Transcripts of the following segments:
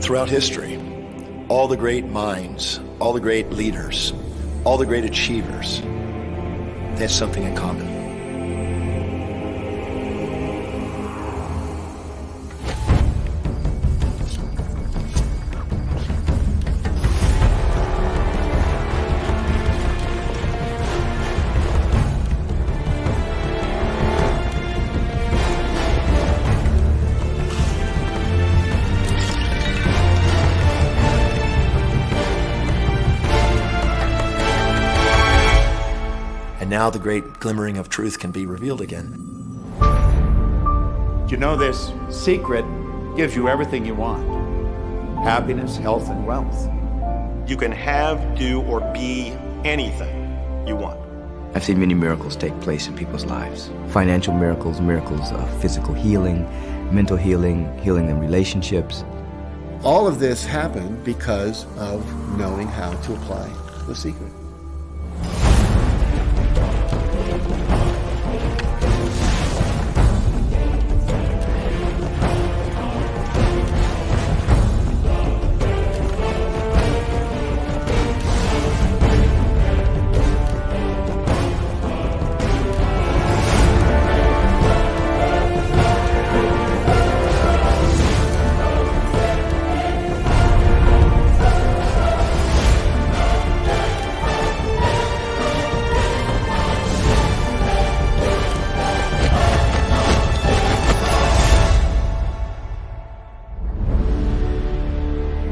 Throughout history, all the great minds, all the great leaders, all the great achievers, they have something in common. And now the great glimmering of truth can be revealed again. You know, this secret gives you everything you want. Happiness, health, and wealth. You can have, do, or be anything you want. I've seen many miracles take place in people's lives. Financial miracles, miracles of physical healing, mental healing, healing in relationships. All of this happened because of knowing how to apply the secret.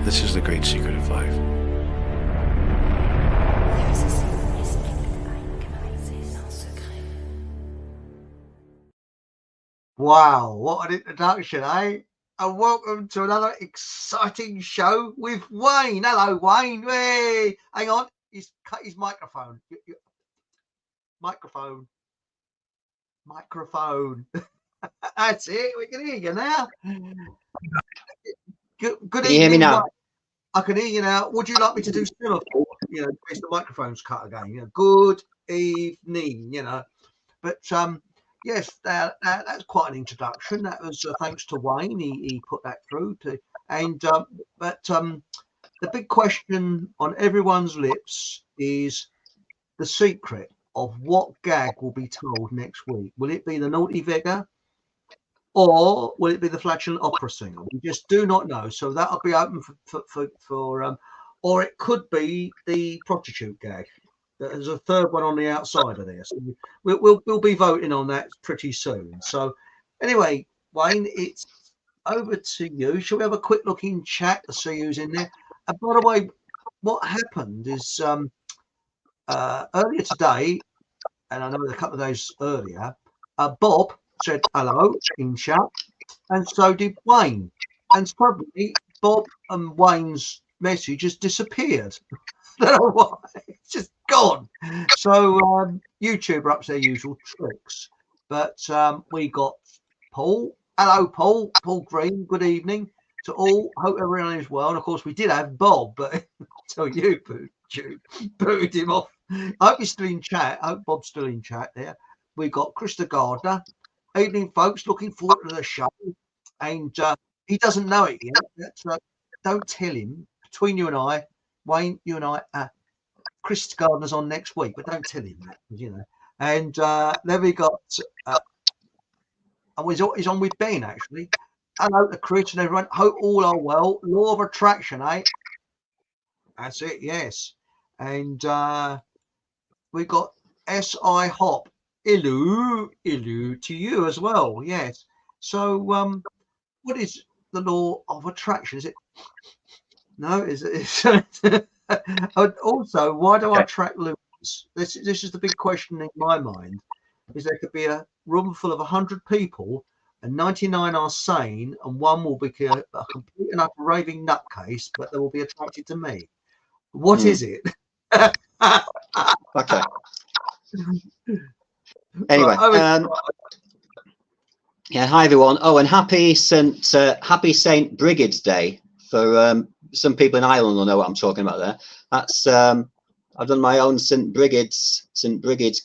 This is the great secret of life. Wow, what an introduction, eh? And welcome to another exciting show with Wayne. Hello, Wayne. Hey, hang on, he's cut his microphone. Microphone. That's it. We can hear you now. Good Can you hear me now? Wayne. I can hear you now. Would you like me to do semaphore? You know, in case the microphone's cut again. You know, good evening. You know, but yes, that's quite an introduction. That was thanks to Wayne. He put that through to, and the big question on everyone's lips is the secret of what gag will be told next week. Will it be the naughty beggar? Or will it be the flatulent opera singer? We just do not know. So that'll be open for or it could be the prostitute gag. There's a third one on the outside of this. We'll be voting on that pretty soon. So anyway, Wayne, it's over to you. Shall we have a quick look in chat to see who's in there? And by the way, what happened is earlier today, and I know a couple of days earlier, Bob said hello in chat, and so did Wayne, and suddenly Bob and Wayne's message has disappeared. I don't know why, it's just gone. So YouTube are up to their usual tricks, but we got Paul. Hello, Paul Green, good evening to all. Hope everyone is well. And of course we did have Bob, but tell you booed him off. I hope he's still in chat. I hope Bob's still in chat there. We got Krista Gardner. Evening, folks. Looking forward to the show. And he doesn't know it yet. Don't tell him. Between you and I, Wayne, you and I, Krista Gardner's on next week, but don't tell him that, you know. And then we got, and he's on with Ben, actually. Hello to Chris and everyone. Hope all are well. Law of attraction, eh? That's it, yes. And we got S.I. Hop. Hello to you as well. Yes. So, what is the law of attraction? Is it? No, is it? Also, why do I attract losers? This is the big question in my mind. Is there could be a room full of 100 people, and 99 are sane, and one will be a complete and utter raving nutcase, but they will be attracted to me. What is it? Okay. Anyway, yeah. Hi everyone. Oh, and happy Saint Brigid's Day for some people in Ireland will know what I'm talking about there. That's I've done my own St. Brigid's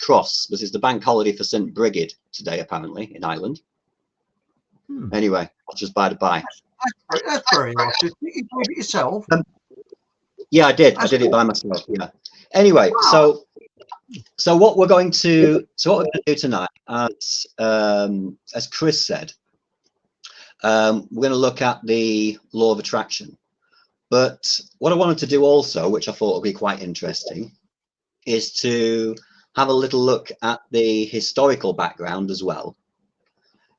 cross. This is the bank holiday for St. Brigid today, apparently in Ireland. Anyway, just by the by. That's very artistic. You did it yourself. Yeah, I did. I That's did it good. by myself. Yeah. Anyway, Wow. so what we're going to do tonight, as Chris said, we're going to look at the law of attraction. But what I wanted to do also, which I thought would be quite interesting, is to have a little look at the historical background as well.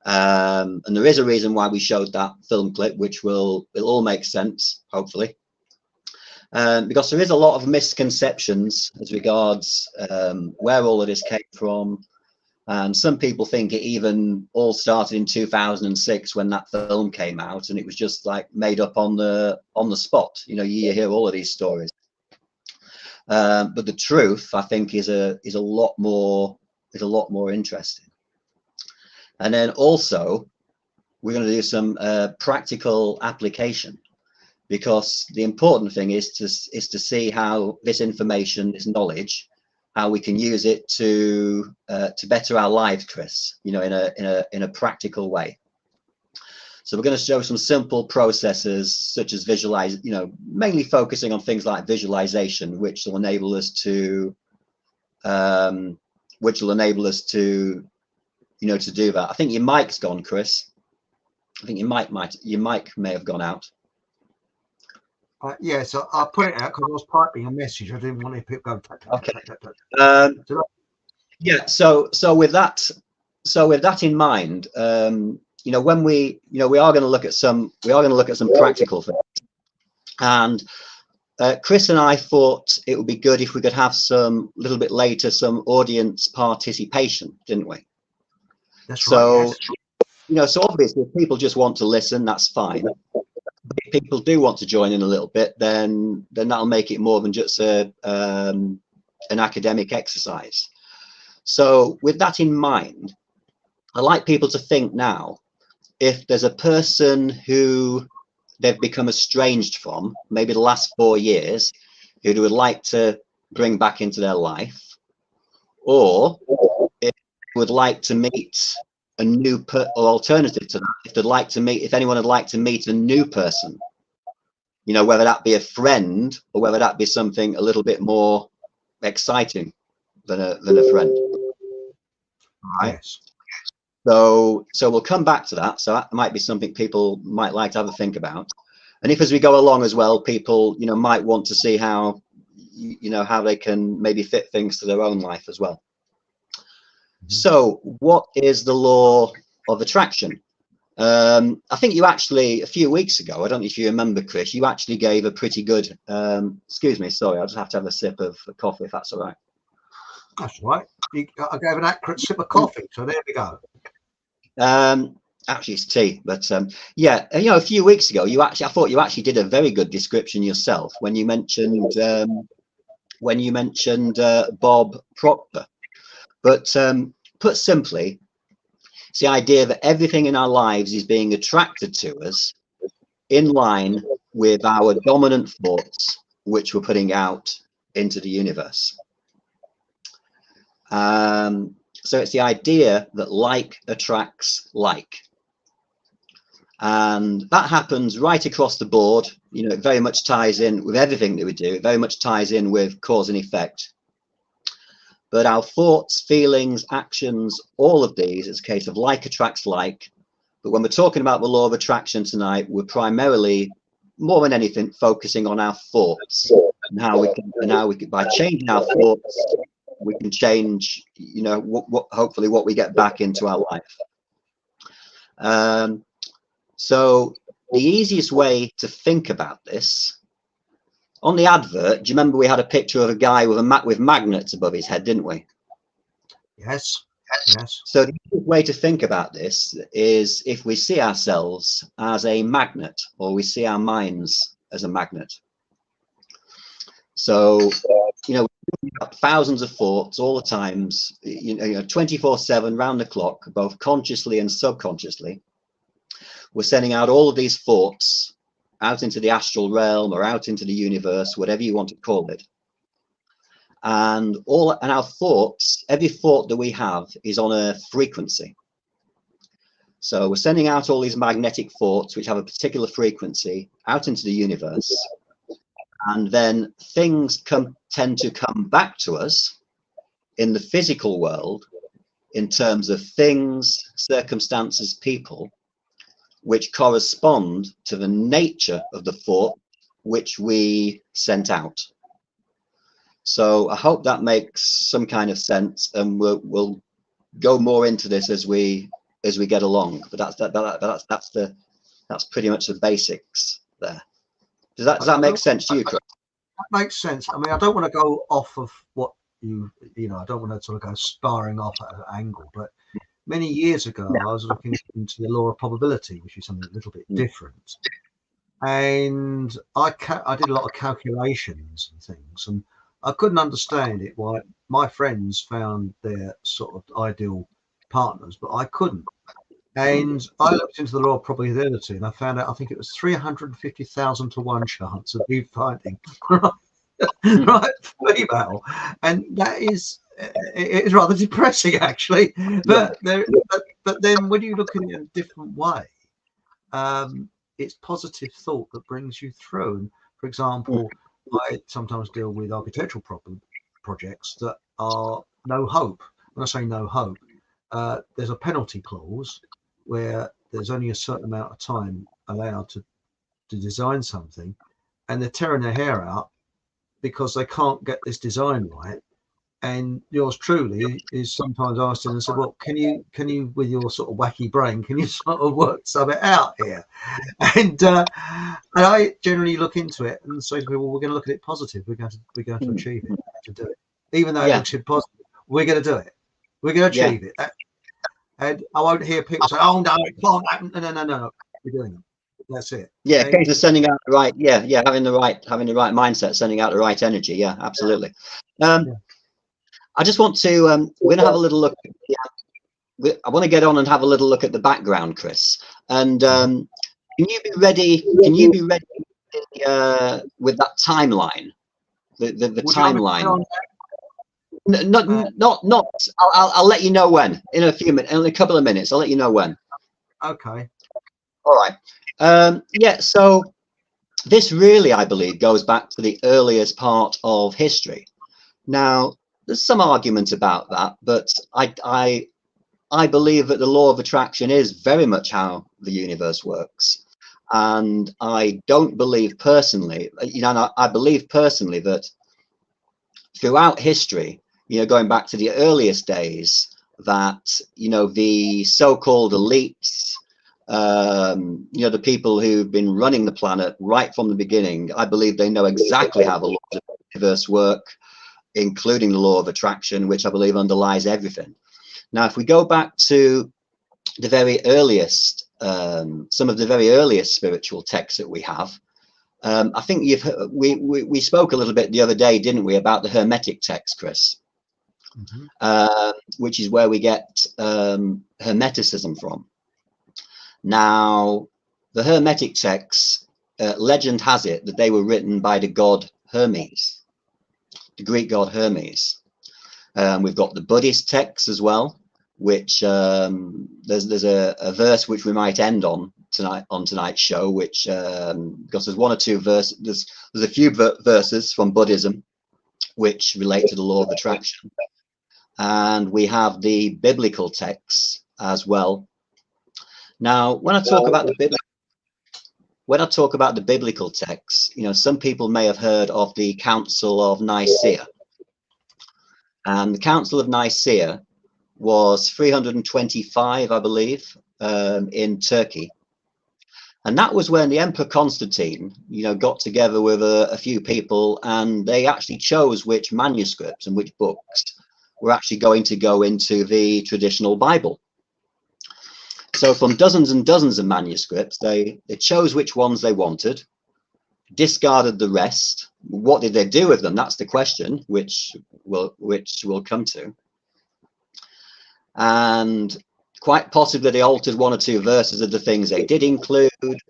And there is a reason why we showed that film clip, which it'll all make sense, hopefully. Because there is a lot of misconceptions as regards where all of this came from. And some people think it even all started in 2006 when that film came out, and it was just like made up on the spot. You know, you hear all of these stories. But the truth, I think, is a lot more interesting. And then also, we're going to do some practical application, because the important thing is to see how this information, this knowledge, how we can use it to better our lives, Chris. You know, in a practical way. So we're going to show some simple processes such as visualize, you know, mainly focusing on things like visualization, which will enable us to, you know, to do that. I think your mic's gone, Chris. I think your mic may have gone out. Yeah, so I put it out because I was typing a message. I didn't want to pick go. Okay. Yeah. So with that in mind, you know, when we are going to look at some practical things, and Chris and I thought it would be good if we could have some little bit later some audience participation, didn't we? That's so, right. Yes. You know, so obviously if people just want to listen, that's fine. But if people do want to join in a little bit, then that'll make it more than just an academic exercise. So with that in mind, I like people to think now, if there's a person who they've become estranged from, maybe the last 4 years, who they would like to bring back into their life, or if they would like to meet a new or alternative to that, if anyone would like to meet a new person, you know, whether that be a friend or whether that be something a little bit more exciting than a friend. Right. Yes. So we'll come back to that. So that might be something people might like to have a think about. And if as we go along as well, people, you know, might want to see how, you know, how they can maybe fit things to their own life as well. So what is the law of attraction? I think you actually, a few weeks ago, I don't know if you remember, Chris, you actually gave a pretty good, excuse me, sorry, I'll just have to have a sip of coffee if that's all right. That's right. I gave an accurate sip of coffee, so there we go. Actually it's tea, but yeah, you know, a few weeks ago I thought you actually did a very good description yourself when you mentioned Bob Proctor. But put simply, it's the idea that everything in our lives is being attracted to us in line with our dominant thoughts, which we're putting out into the universe. So it's the idea that like attracts like. And that happens right across the board. You know, it very much ties in with everything that we do. It very much ties in with cause and effect. But our thoughts, feelings, actions, all of these, it's a case of like attracts like. But when we're talking about the law of attraction tonight, we're primarily, more than anything, focusing on our thoughts and how we can, by changing our thoughts, we can change, you know, hopefully what we get back into our life. So the easiest way to think about this, on the advert, do you remember we had a picture of a guy with magnets above his head, didn't we? Yes. Yes. So the way to think about this is if we see ourselves as a magnet, or we see our minds as a magnet. So, you know, thousands of thoughts all the times, you know, 24/7 round the clock, both consciously and subconsciously. We're sending out all of these thoughts out into the astral realm or out into the universe, whatever you want to call it. And our thoughts, every thought that we have is on a frequency. So we're sending out all these magnetic thoughts which have a particular frequency out into the universe, and then things tend to come back to us in the physical world in terms of things, circumstances, people, which correspond to the nature of the thought which we sent out. So I hope that makes some kind of sense, and we'll go more into this as we get along. But that's pretty much the basics there. Does that make sense to you, Chris? That makes sense. I mean, I don't want to go off of what you know. I don't want to sort of go sparring off at an angle, but many years ago, I was looking into the law of probability, which is something a little bit different. And I did a lot of calculations and things, and I couldn't understand it why my friends found their sort of ideal partners, but I couldn't. And I looked into the law of probability, and I found out I think it was 350,000 to 1 chance of me finding right female, and that is it is rather depressing actually. But then when you look at it in a different way, it's positive thought that brings you through. And for example, I sometimes deal with architectural projects that are no hope. When I say no hope, there's a penalty clause where there's only a certain amount of time allowed to design something, and they're tearing their hair out because they can't get this design right. And yours truly is sometimes asked and said, well, can you with your sort of wacky brain, can you sort of work something out here? And I generally look into it and say to people, well, we're going to look at it positive. We're going to achieve it, to do it, even though it looks impossible. We're going to do it. We're going to achieve it. And I won't hear people say, oh no, it can't happen. No. We're doing it. That's it. Yeah, in case of sending out the right, having the right mindset, sending out the right energy. Yeah, absolutely. I just want to we're going to have a little look. I want to get on and have a little look at the background, Chris. And can you be ready? Can you be ready with that timeline? The timeline. Not. I'll let you know when in a few minutes. In a couple of minutes, I'll let you know when. Okay. All right. So this really, I believe, goes back to the earliest part of history. Now, there's some argument about that, but I believe that the law of attraction is very much how the universe works. And I don't believe personally, I believe personally that throughout history, going back to the earliest days, that, the so-called elites, the people who've been running the planet right from the beginning, I believe they know exactly how the laws of the universe work, including the law of attraction, which I believe underlies everything. Now, if we go back to the very earliest, some of the very earliest spiritual texts that we have, I think we spoke a little bit the other day, didn't we, about the Hermetic text, Chris? Which is where we get Hermeticism from. Now, the Hermetic texts, legend has it that they were written by the god Hermes, the Greek god Hermes. We've got the Buddhist texts as well, which there's a verse which we might end on tonight's show, which because there's one or two verses, there's a few verses from Buddhism which relate to the law of attraction, and we have the biblical texts as well. Now, when I talk about the biblical texts, some people may have heard of the Council of Nicaea. And the Council of Nicaea was 325, I believe, in Turkey. And that was when the Emperor Constantine, got together with a few people, and they actually chose which manuscripts and which books were actually going to go into the traditional Bible. So from dozens and dozens of manuscripts, they chose which ones they wanted, discarded the rest. What did they do with them? That's the question, which we'll come to. And quite possibly they altered one or two verses of the things they did include,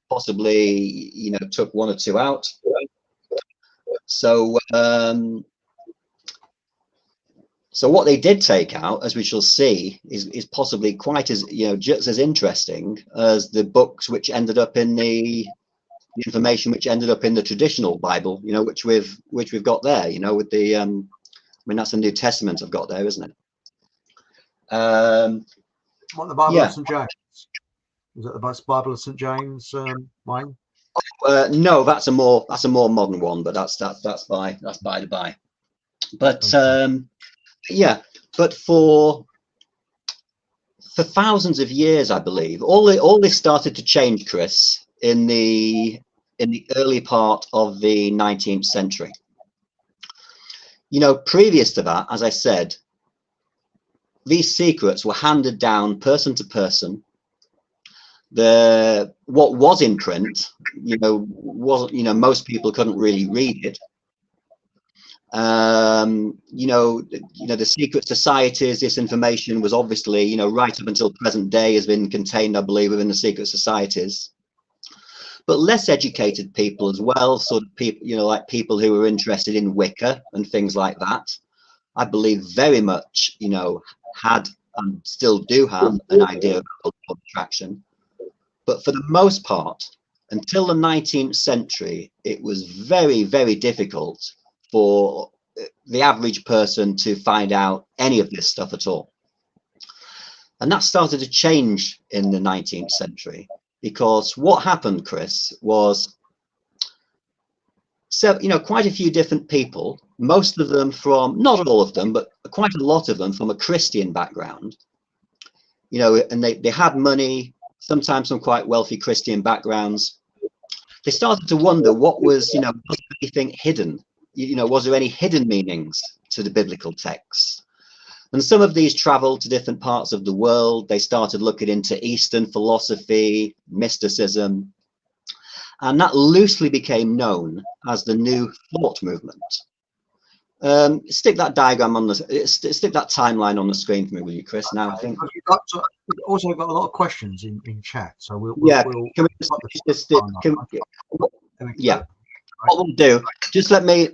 possibly, took one or two out. So So what they did take out, as we shall see, is possibly quite as, just as interesting as the books which ended up in the information which ended up in the traditional Bible, which we've got there, with the I mean, that's the New Testament I've got there, isn't it? What, the Bible yeah. of St. James? Is that the Bible of St. James, Wayne? No, that's a more modern one, but that's by the by. But Okay. yeah, but for thousands of years, I believe, all this started to change, Chris, in the early part of the 19th century. Previous to that, as I said, these secrets were handed down person to person. What was in print, wasn't, most people couldn't really read it. The secret societies, this information was obviously, right up until present day has been contained, I believe, within the secret societies. But less educated people as well, sort of people, like people who were interested in Wicca and things like that, I believe very much, had and still do have an idea of attraction. But for the most part, until the 19th century, it was very, very difficult for the average person to find out any of this stuff at all. And that started to change in the 19th century, because what happened, Chris, was, so, quite a few different people, most of them from, not all of them, but quite a lot of them from a Christian background, and they had money, sometimes some quite wealthy Christian backgrounds. They started to wonder what was, was there anything hidden? Was there any hidden meanings to the biblical texts? And some of these traveled to different parts of the world. They started looking into Eastern philosophy, mysticism, and that loosely became known as the New Thought movement. Stick that diagram on the, stick that timeline on the screen for me, will you, Chris? Now, I think We've also got a lot of questions in chat, so we'll can we just yeah. What we'll do, just let me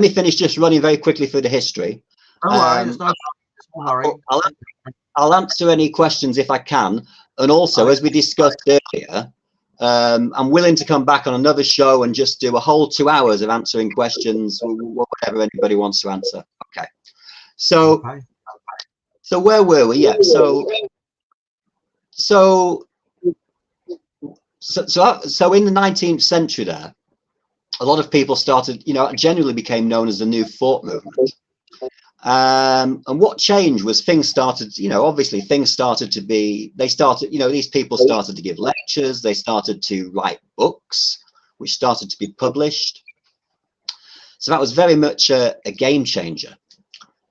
finish just running very quickly through the history. Don't worry, there's no hurry. I'll answer any questions if I can, and also, as we discussed earlier, I'm willing to come back on another show and just do a whole 2 hours of answering questions, whatever anybody wants to answer. Okay. So where were we? Yeah. So in the 19th century, there, a lot of people started, generally became known as the New Thought movement. And what changed was things started, obviously things started to be, these people started to give lectures, they started to write books, which started to be published. So that was very much a game changer.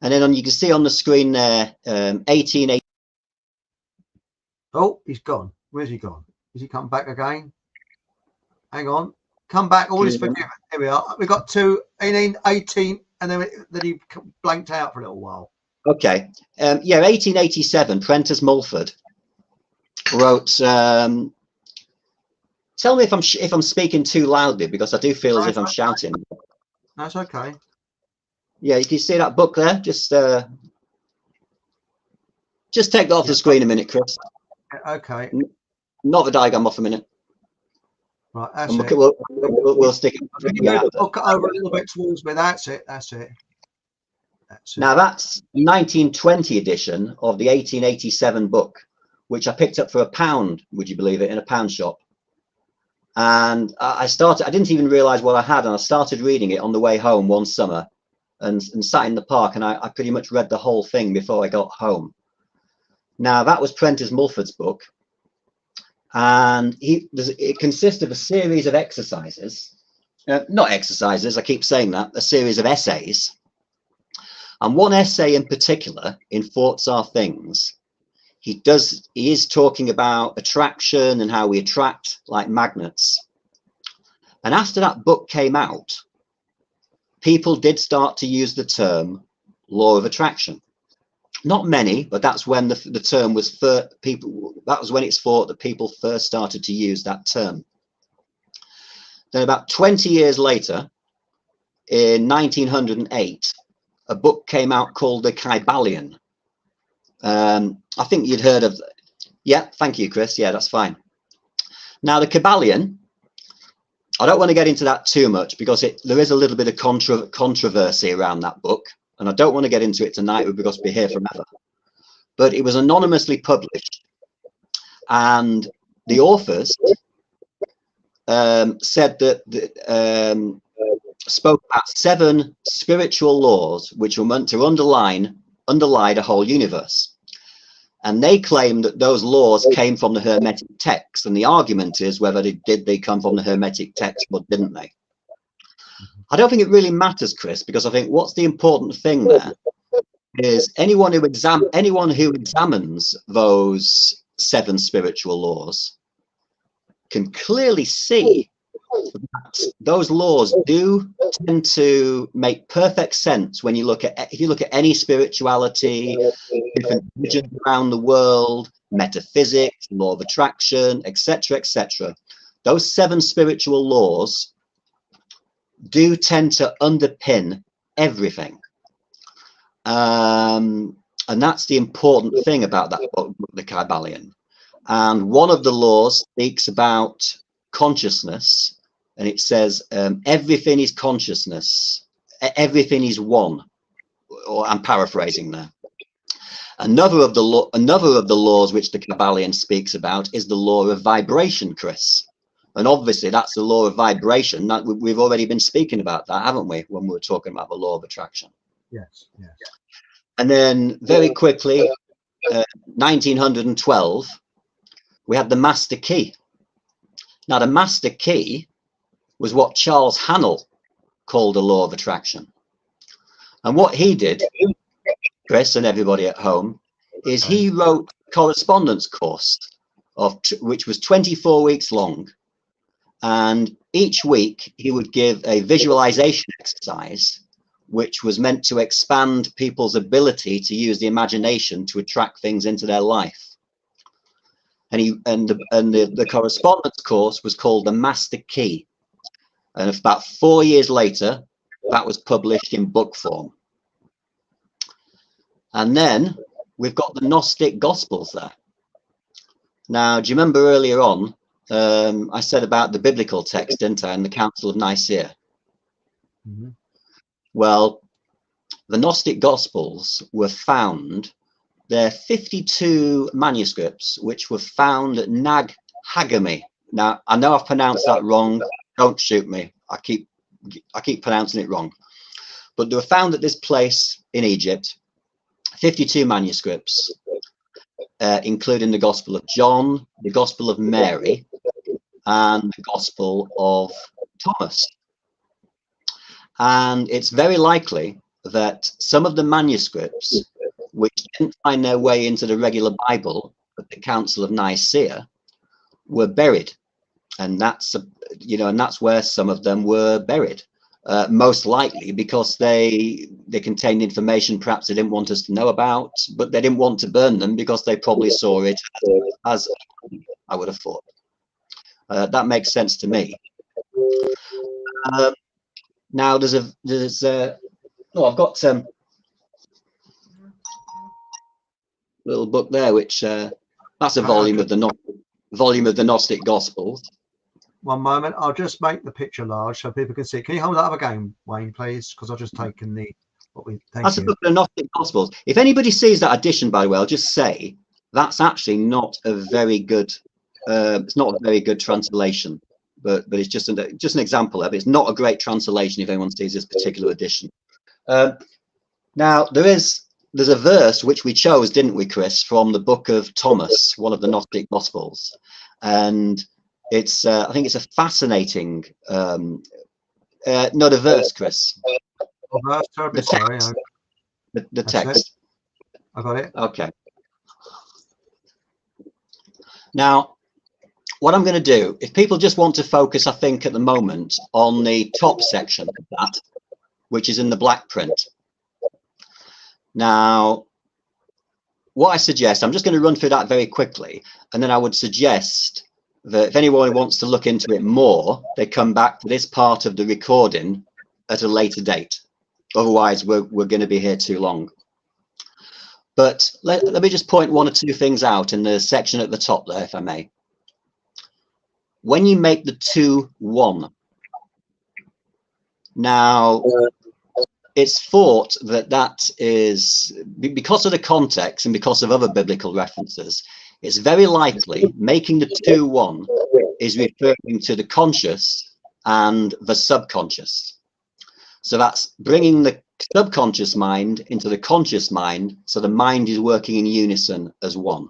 And then you can see on the screen there, 1880. Oh, he's gone. Where's he gone? Is he come back again? Hang on. Come back. All is forgiven. Here we are. We got to 18, and then he blanked out for a little while. Okay. Yeah, 1887, Prentice Mulford wrote, tell me if I'm speaking too loudly, because I do feel as if I'm shouting. That's okay. Yeah, you can see that book there. Just take that off the screen a minute, Chris. Okay. Not the diagram off a minute. Right, that's and it. We'll stick it. Can you move the book over a little bit towards me? That's it. That's it. That's it. Now that's the 1920 edition of the 1887 book, which I picked up for £1, would you believe it, in a pound shop. And I didn't even realize what I had, and I started reading it on the way home one summer, and sat in the park, and I pretty much read the whole thing before I got home. Now that was Prentice Mulford's book, and it consists of a series of exercises, not exercises, I keep saying that, a series of essays. And one essay in particular, in Thoughts Are Things, he is talking about attraction and how we attract like magnets. And after that book came out, people did start to use the term law of attraction. Not many, but that's when the term was for people. That was when it's thought that people first started to use that term. Then about 20 years later, in 1908, a book came out called The Kybalion. I think you'd heard of. Yeah, thank you, Chris. Yeah, that's fine. Now, the Kybalion, I don't want to get into that too much because there is a little bit of controversy around that book, and I don't want to get into it tonight because we'll be here forever. But it was anonymously published, and the authors said that spoke about 7 spiritual laws which were meant to underlie the whole universe. And they claimed that those laws came from the Hermetic text, and the argument is whether they come from the Hermetic text or didn't they. I don't think it really matters, Chris, because I think what's the important thing there is anyone who examines those 7 spiritual laws can clearly see that those laws do tend to make perfect sense when you look at any spirituality, different religions around the world, metaphysics, law of attraction, etc., etc. Those 7 spiritual laws do tend to underpin everything, and that's the important thing about that book, the Kybalion. And one of the laws speaks about consciousness, and it says everything is consciousness, everything is one. Or I'm paraphrasing there. Another of the laws which the Kybalion speaks about is the law of vibration, Chris. And obviously that's the law of vibration. That we've already been speaking about that, haven't we, when we were talking about the law of attraction? Yes, yes. And then very quickly, 1912, we had the master key. Now, the master key was what Charles Hannell called a law of attraction. And what he did, Chris and everybody at home, is he wrote a correspondence course which was 24 weeks long. And each week he would give a visualization exercise, which was meant to expand people's ability to use the imagination to attract things into their life. And the correspondence course was called the Master Key. And about 4 years later, that was published in book form. And then we've got the Gnostic Gospels there. Now, do you remember earlier on, I said about the biblical text, didn't I, in the Council of Nicaea? Mm-hmm. Well, the Gnostic Gospels were found. There are 52 manuscripts which were found at Nag Hammadi. Now, I know I've pronounced that wrong. Don't shoot me. I keep pronouncing it wrong. But they were found at this place in Egypt, 52 manuscripts, including the Gospel of John, the Gospel of Mary, and the Gospel of Thomas. And it's very likely that some of the manuscripts which didn't find their way into the regular Bible at the Council of Nicaea were buried, and that's where some of them were buried, most likely because they contained information perhaps they didn't want us to know about, but they didn't want to burn them because they probably saw it as I would have thought. That makes sense to me. Now I've got little book there, which that's a volume of the Gnostic Gospels. One moment, I'll just make the picture large so people can see. Can you hold that up again, Wayne, please? Because I've just taken that's a book of the Gnostic Gospels. If anybody sees that edition, by the way, I'll just say that's actually not a very good. It's not a very good translation, but it's just an example of it. It's not a great translation if anyone sees this particular edition. Now there's a verse which we chose, didn't we, Chris, from the book of Thomas, one of the Gnostic Gospels, and it's I think it's a fascinating not a verse, Chris. The text. The text. I got it. Okay. Now, what I'm going to do, if people just want to focus, I think at the moment on the top section of that, which is in the black print. Now, what I suggest, I'm just going to run through that very quickly, and then I would suggest that if anyone wants to look into it more, they come back to this part of the recording at a later date. Otherwise, we're going to be here too long. But let me just point one or two things out in the section at the top there, if I may. When you make the two one, now it's thought that that is, because of the context and because of other biblical references, it's very likely making the two one is referring to the conscious and the subconscious. So that's bringing the subconscious mind into the conscious mind, so the mind is working in unison as one.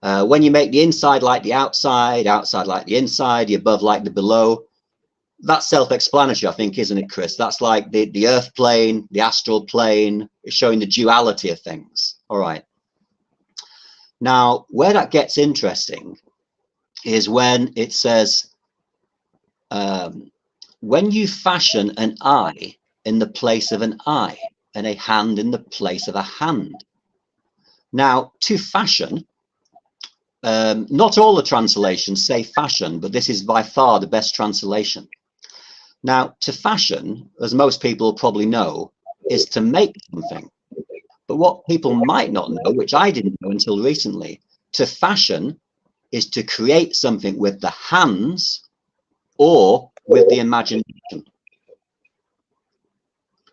When you make the inside like the outside, outside like the inside, the above like the below, that's self-explanatory, I think, isn't it, Chris? That's like the earth plane, the astral plane, it's showing the duality of things. All right. Now, where that gets interesting is when it says, when you fashion an eye in the place of an eye and a hand in the place of a hand. Now, to fashion, not all the translations say fashion, but this is by far the best translation. Now, to fashion, as most people probably know, is to make something. But what people might not know, which I didn't know until recently, to fashion is to create something with the hands or with the imagination.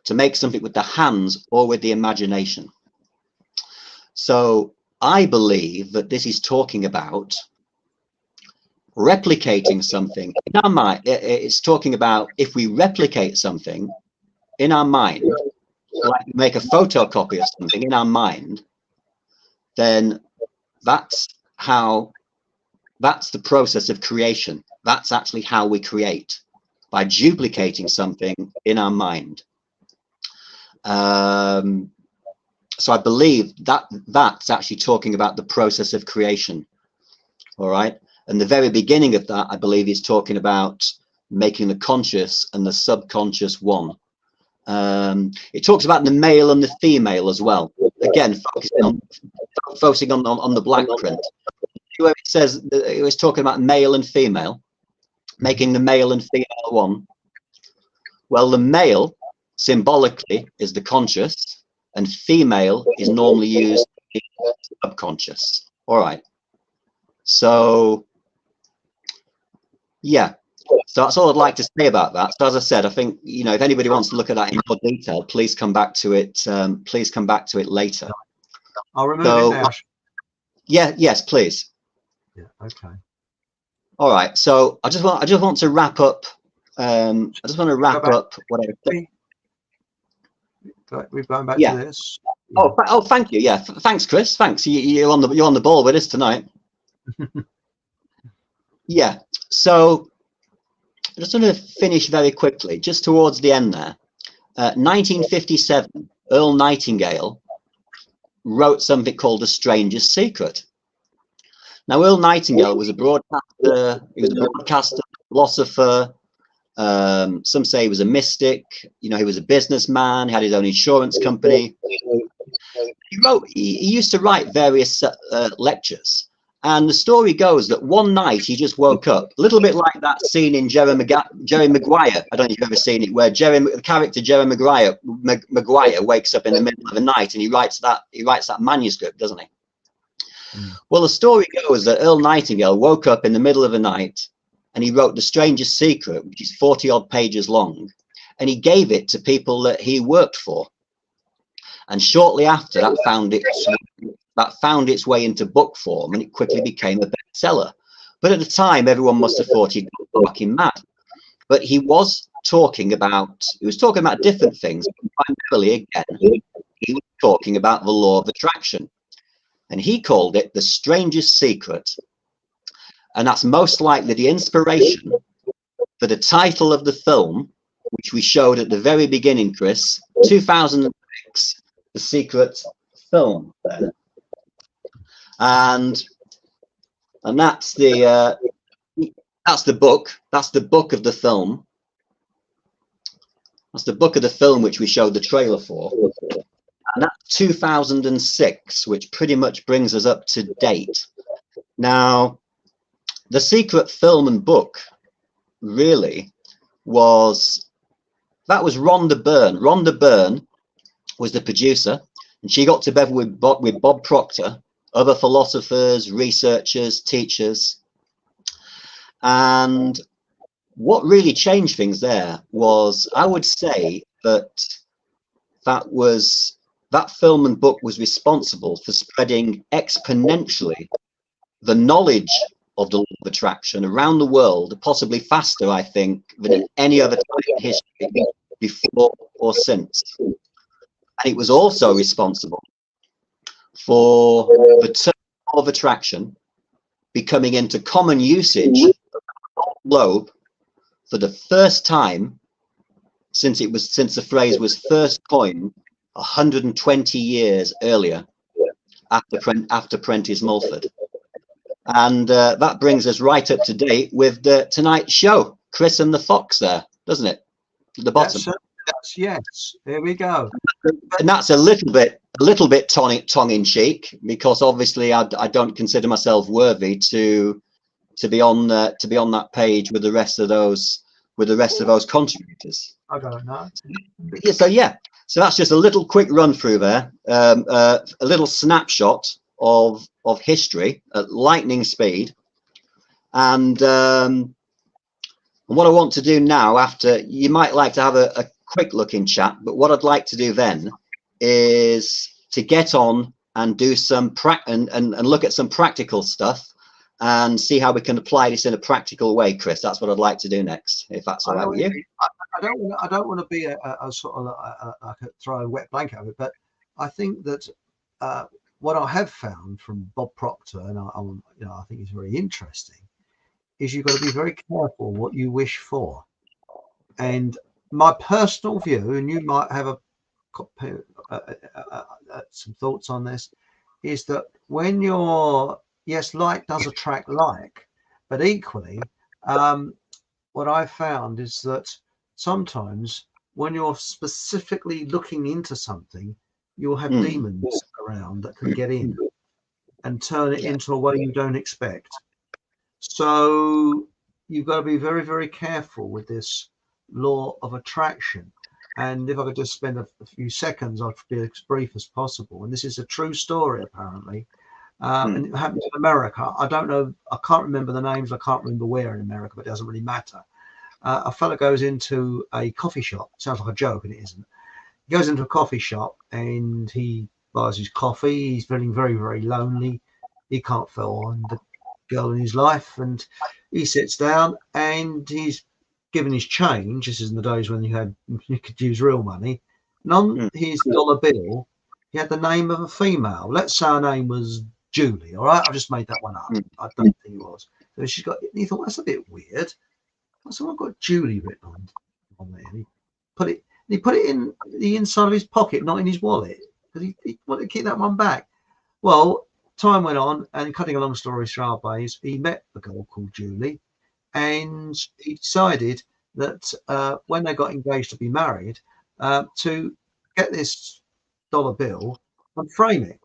To make something with the hands or with the imagination. So I believe that this is talking about replicating something in our mind. It's talking about if we replicate something in our mind, like make a photocopy of something in our mind, then that's the process of creation. That's actually how we create, by duplicating something in our mind. So I believe that that's actually talking about the process of creation. All right. And the very beginning of that, I believe, is talking about making the conscious and the subconscious one. It talks about the male and the female as well. Again, focusing on the blank print. Where it says that it was talking about male and female, making the male and female one. Well, the male symbolically is the conscious, and female is normally used in subconscious. All right. So, yeah. So that's all I'd like to say about that. So as I said, I think, you know, if anybody wants to look at that in more detail, please come back to it. Please come back to it later. I'll remove it now. Yeah. Yes, please. Yeah. Okay. All right. So I just want to wrap up. I just want to wrap up what I think. We've gone back to this. Oh, thank you. Yeah, thanks, Chris. Thanks. You're on the ball with us tonight. Yeah. So I just want to finish very quickly, just towards the end there. 1957, Earl Nightingale wrote something called The Strangest Secret. Now, Earl Nightingale was a broadcaster. He was a broadcaster, philosopher. Some say he was a mystic. You know, he was a businessman. He had his own insurance company. He used to write various lectures. And the story goes that one night he just woke up, a little bit like that scene in Jerry Maguire. I don't know if you've ever seen it, where the character Jerry Maguire wakes up in the middle of the night and he writes that manuscript, doesn't he? Well, the story goes that Earl Nightingale woke up in the middle of the night and he wrote The Strangest Secret, which is 40-odd pages long, and he gave it to people that he worked for. And shortly after, that found its way into book form, and it quickly became a bestseller. But at the time, everyone must have thought he'd gone fucking mad. But he was talking about different things. Primarily, again, he was talking about the law of attraction, and he called it The Strangest Secret. And that's most likely the inspiration for the title of the film, which we showed at the very beginning, Chris, 2006, The Secret Film. And that's the book. That's the book of the film. That's the book of the film which we showed the trailer for. And that's 2006, which pretty much brings us up to date. Now, the Secret film and book really was That was Rhonda Byrne. Rhonda Byrne was the producer, and she got together with Bob Proctor, other philosophers, researchers, teachers. And what really changed things there was, I would say that that film and book was responsible for spreading exponentially the knowledge of the law of attraction around the world, possibly faster, I think, than in any other time in history before or since. And it was also responsible for the term law of attraction becoming into common usage of the globe for the first time since the phrase was first coined 120 years earlier after Prentice Mulford. And that brings us right up to date with the tonight's show, Chris and the Fox there, doesn't it? At the bottom. Yes, here we go. And that's a little bit tongue in cheek, because obviously I don't consider myself worthy to be on that page with the rest of those contributors. I don't know. So that's just a little quick run through there, a little snapshot of history at lightning speed. And what I want to do now, after, you might like to have a quick look in chat, but what I'd like to do then is to get on and do some and look at some practical stuff and see how we can apply this in a practical way, Chris. That's what I'd like to do next, if that's all right with you. I don't want to be a sort of like throw a wet blanket over it, but I think that what I have found from Bob Proctor, and I think is very interesting, is you've got to be very careful what you wish for. And my personal view, and you might have some thoughts on this, is that when you're, yes, like does attract like, but equally, what I found is that sometimes when you're specifically looking into something, you'll have demons around that can get in and turn it into a way you don't expect. So you've got to be very, very careful with this law of attraction. And if I could just spend a few seconds, I'd be as brief as possible. And this is a true story, apparently. And it happened in America. I don't know, I can't remember the names, I can't remember where in America, but it doesn't really matter. A fella goes into a coffee shop. Sounds like a joke, and it isn't. He goes into a coffee shop and he buys his coffee. He's feeling very, very lonely. He can't find the girl in his life, and he sits down and he's given his change. This is in the days when you could use real money. And on his dollar bill, he had the name of a female. Let's say her name was Julie. All right, I've just made that one up. I don't think it was. So she's got. He thought, that's a bit weird. So I've got Julie written on there. And he put it in the inside of his pocket, not in his wallet, because he wanted to keep that one back. Well, time went on, and cutting a long story short, he met a girl called Julie, and he decided that when they got engaged to be married, to get this dollar bill and frame it.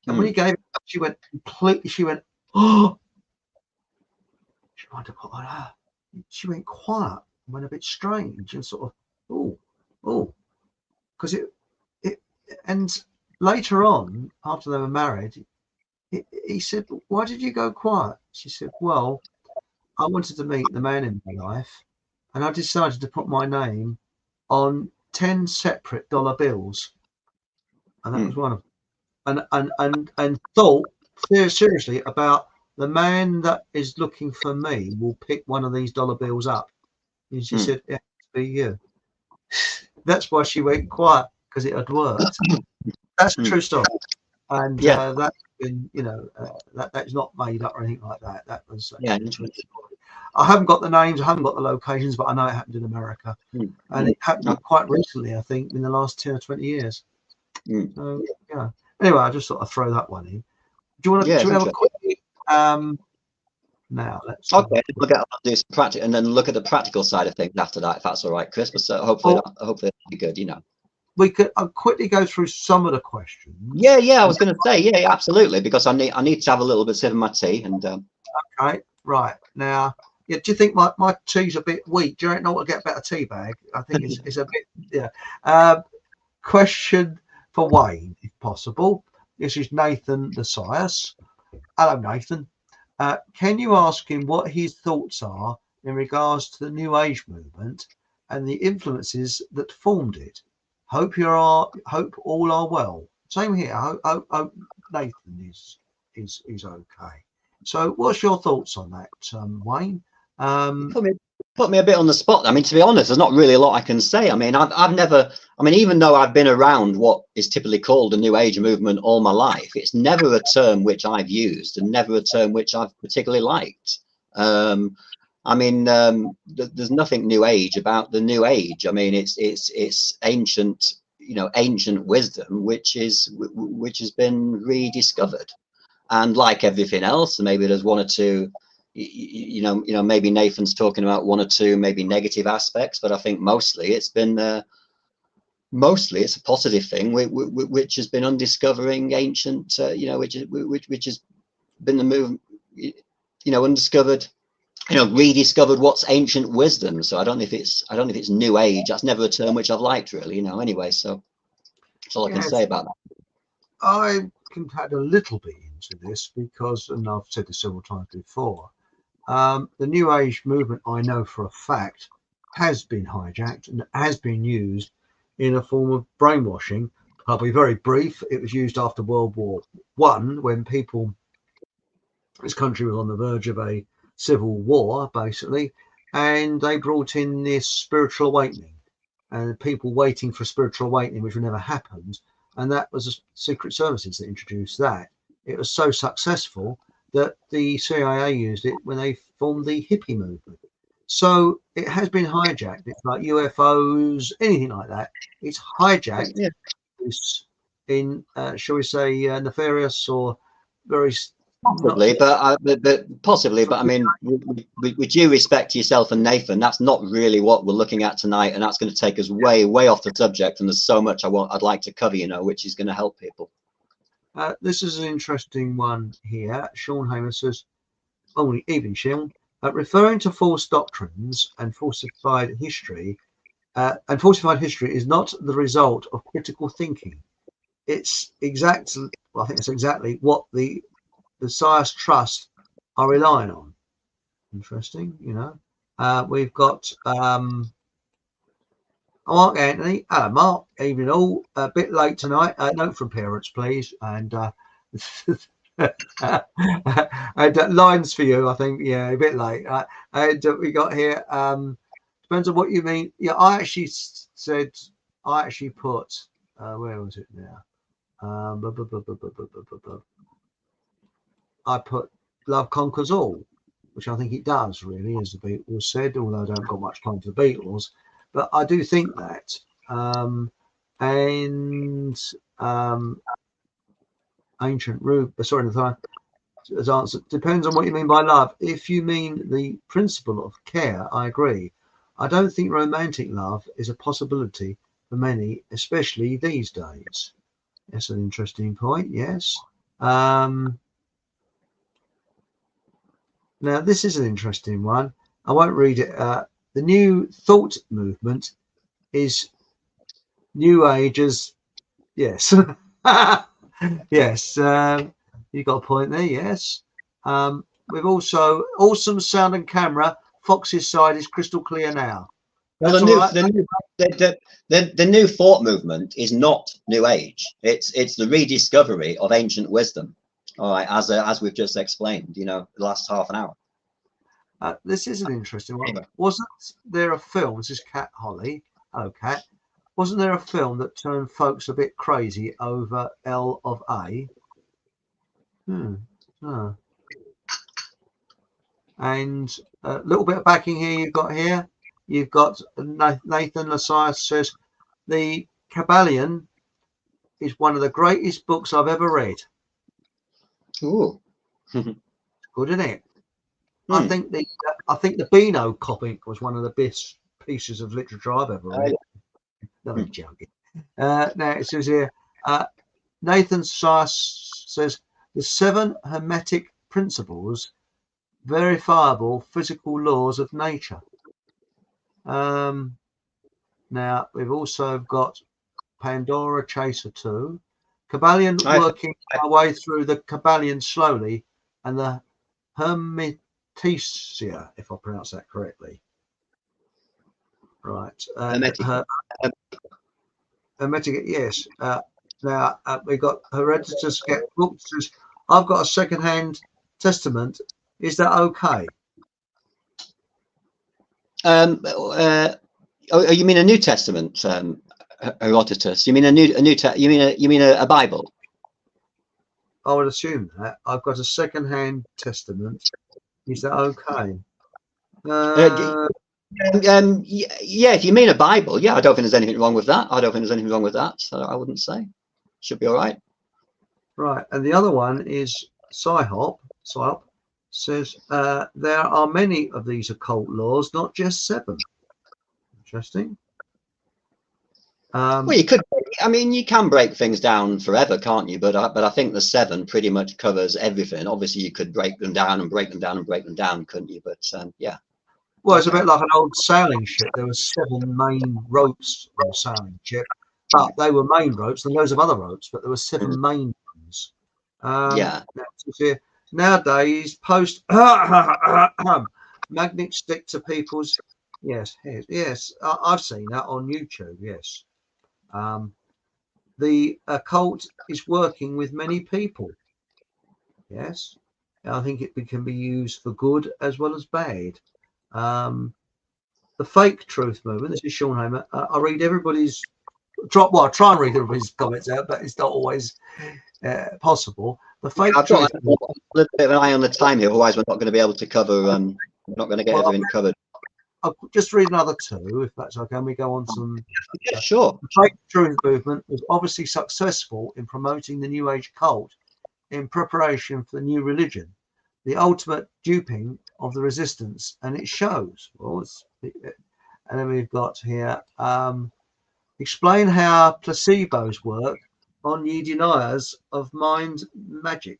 And when he gave it, she went, oh, she wanted to put on her. She went quiet, went a bit strange, and sort of, oh, because it, and later on, after they were married, he said, why did you go quiet? She said, well, I wanted to meet the man in my life, and I decided to put my name on 10 separate dollar bills, and that was one of them. And thought seriously about the man that is looking for me will pick one of these dollar bills up. And she said, "Yeah, it's be you." That's why she went quiet, because it had worked. That's a true story, and that's been, that's not made up or anything like that. That was I haven't got the names, I haven't got the locations, but I know it happened in America, and it happened quite recently. I think in the last 10 or 20 years. So yeah. Anyway, I just thought I'd throw that one in. Do you want to have a quick? Now let's. Okay, we'll do some practical, and then look at the practical side of things after that, if that's all right, Chris. But hopefully that'll be good. We could quickly go through some of the questions. Yeah, I was going to say, absolutely, because I need to have a little bit of my tea and. Okay, right now, Yeah, do you think my tea's a bit weak? Do you know what to get a better tea bag? I think it's a bit, yeah. Question for Wayne, if possible. This is Nathan the Sias. Hello, Nathan. Can you ask him what his thoughts are in regards to the New Age movement and the influences that formed it? Hope all are well. Same here. Hope Nathan is okay. So, what's your thoughts on that, Wayne? Put me a bit on the spot. I mean, to be honest, there's not really a lot I can say. I mean, I've never, I mean, even though I've been around what is typically called a New Age movement all my life, it's never a term which I've used and never a term which I've particularly liked. I mean, there's nothing New Age about the New Age. I mean, it's ancient, you know, ancient wisdom, which has been rediscovered. And like everything else, maybe there's one or two, you know, maybe Nathan's talking about one or two maybe negative aspects, but I think mostly it's been mostly it's a positive thing, which has been undiscovering ancient, you know, which has been the move, you know, undiscovered, you know, rediscovered what's ancient wisdom. So I don't know if it's New Age. That's never a term which I've liked, really, you know. Anyway, so that's all I can say about that. I can add a little bit into this because, and I've said this several times before, the New Age movement, I know for a fact, has been hijacked and has been used in a form of brainwashing. I'll be very brief. It was used after World War One, when this country was on the verge of a civil war, basically, and they brought in this spiritual awakening and people waiting for spiritual awakening, which never happened. And that was the Secret Services that introduced that. It was so successful that the CIA used it when they formed the hippie movement. So it has been hijacked. It's like UFOs, anything like that. It's hijacked. Yeah. In, shall we say, nefarious or very possibly, but possibly. But I mean, with due respect to yourself and Nathan, that's not really what we're looking at tonight, and that's going to take us way off the subject. And there's so much I'd like to cover, you know, which is going to help people. This is an interesting one here. Sean Hamer says, "Oh, evening, Sean. Referring to false doctrines and falsified history is not the result of critical thinking. It's exactly, well, I think it's exactly what the Science Trust are relying on." Interesting, you know. We've got Mark Anthony. Hello, Mark. Evening all. A bit late tonight. Note from parents, please. And and lines for you, I think. Yeah, a bit late. And we got here. Depends on what you mean. Yeah, I actually put. Where was it now? I put "Love Conquers All," which I think it does, really, as the Beatles said, although I don't got much time for the Beatles. But I do think that. Ancient Rube, sorry, has answered, depends on what you mean by love. If you mean the principle of care, I agree. I don't think romantic love is a possibility for many, especially these days. That's an interesting point, yes. Now, this is an interesting one. I won't read it. The New Thought movement is New Age's. Yes. Yes. You got a point there. Yes. We've also awesome sound and camera. Fox's side is crystal clear now. Well, the New Thought movement is not New Age. It's the rediscovery of ancient wisdom. All right, as we've just explained, you know, the last half an hour. This is an interesting one. Wasn't there a film? This is Cat Holly. Hello, Cat. Wasn't there a film that turned folks a bit crazy over L of A? Oh. And a little bit of backing here you've got here. You've got Nathan Lascias says, "The Kabbalion is one of the greatest books I've ever read." Ooh. Good, isn't it? I think the Beano copy was one of the best pieces of literature I've ever read. No, I'm joking. Now it says here, Nathan Sass says the 7 Hermetic principles verifiable physical laws of nature. Now we've also got Pandora Chaser 2, Kabbalion, working our way through the Kabbalion slowly, and the Hermetica, if I pronounce that correctly. Right. Hermetica, yes. Now we've got Herodotus books. I've got a second-hand testament. Is that okay? You mean a New Testament, Herodotus? You mean you mean a Bible? I would assume that. I've got a second-hand testament. Is that okay? Yeah, if you mean a Bible, yeah, I don't think there's anything wrong with that. I don't think there's anything wrong with that. So I wouldn't say. Should be all right. Right, and the other one is Psyhop says there are many of these occult laws, not just 7. Interesting. Well, you could. I mean, you can break things down forever, can't you? But I think the 7 pretty much covers everything. Obviously, you could break them down and break them down and break them down, couldn't you? But yeah. Well, it's a bit like an old sailing ship. There were 7 main ropes on a sailing ship, but they were main ropes and loads of other ropes, but there were 7 main ones. Yeah. Nowadays, post magnets stick to people's. Yes. I've seen that on YouTube. Yes. The occult is working with many people. Yes. I think it can be used for good as well as bad. The fake truth movement. This is Sean Hamer. I read everybody's I try and read everybody's comments out, but it's not always possible. The fake I've truth. got a little bit of an eye on the time here, otherwise we're not going to be able to cover. We're not going to get everything covered. I'll just read another 2, if that's okay. And we go on some. Yeah, sure. The fake truth movement was obviously successful in promoting the New Age cult in preparation for the new religion, the ultimate duping of the resistance, and it shows. Well, and then we've got here, explain how placebos work on ye deniers of mind magic.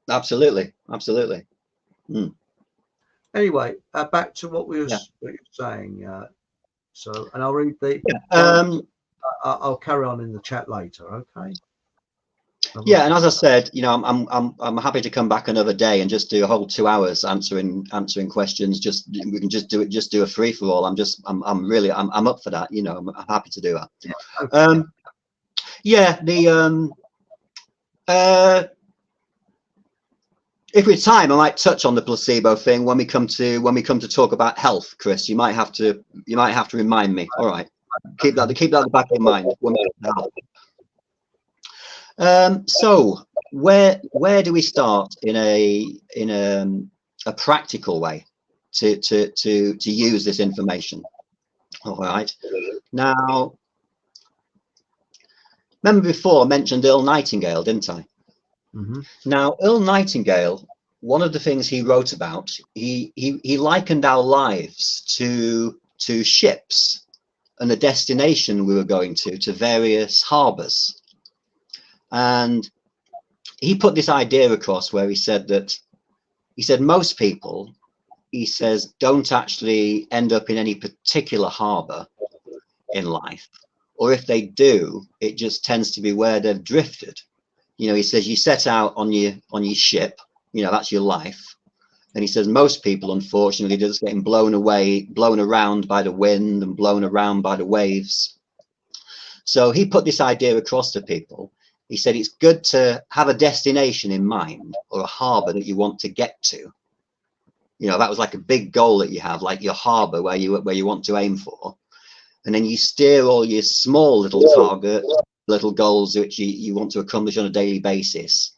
Absolutely. Anyway, back to what we were saying. So, and I'll read the. I'll carry on in the chat later. Okay. Yeah, and as I said, you know, I'm happy to come back another day and just do a whole 2 hours answering questions. We can just do a free for all. I'm up for that. You know, I'm happy to do that. Yeah, okay. If we have time, I might touch on the placebo thing when we come to talk about health, Chris. You might have to remind me. All right, keep that at the back of your mind. So where do we start in a practical way to use this information? All right. Now, remember before I mentioned Earl Nightingale, didn't I? Mm-hmm. Now, Earl Nightingale, one of the things he wrote about, he likened our lives to ships and the destination we were going to various harbors. And he put this idea across where he said most people, he says, don't actually end up in any particular harbor in life, or if they do, it just tends to be where they've drifted. You know, he says you set out on your ship, you know, that's your life. And he says most people, unfortunately, they're just getting blown around by the wind and blown around by the waves. So he put this idea across to people. He said it's good to have a destination in mind, or a harbor that you want to get to. You know, that was like a big goal that you have, like your harbor where you want to aim for. And then you steer all your small little targets, little goals which you want to accomplish on a daily basis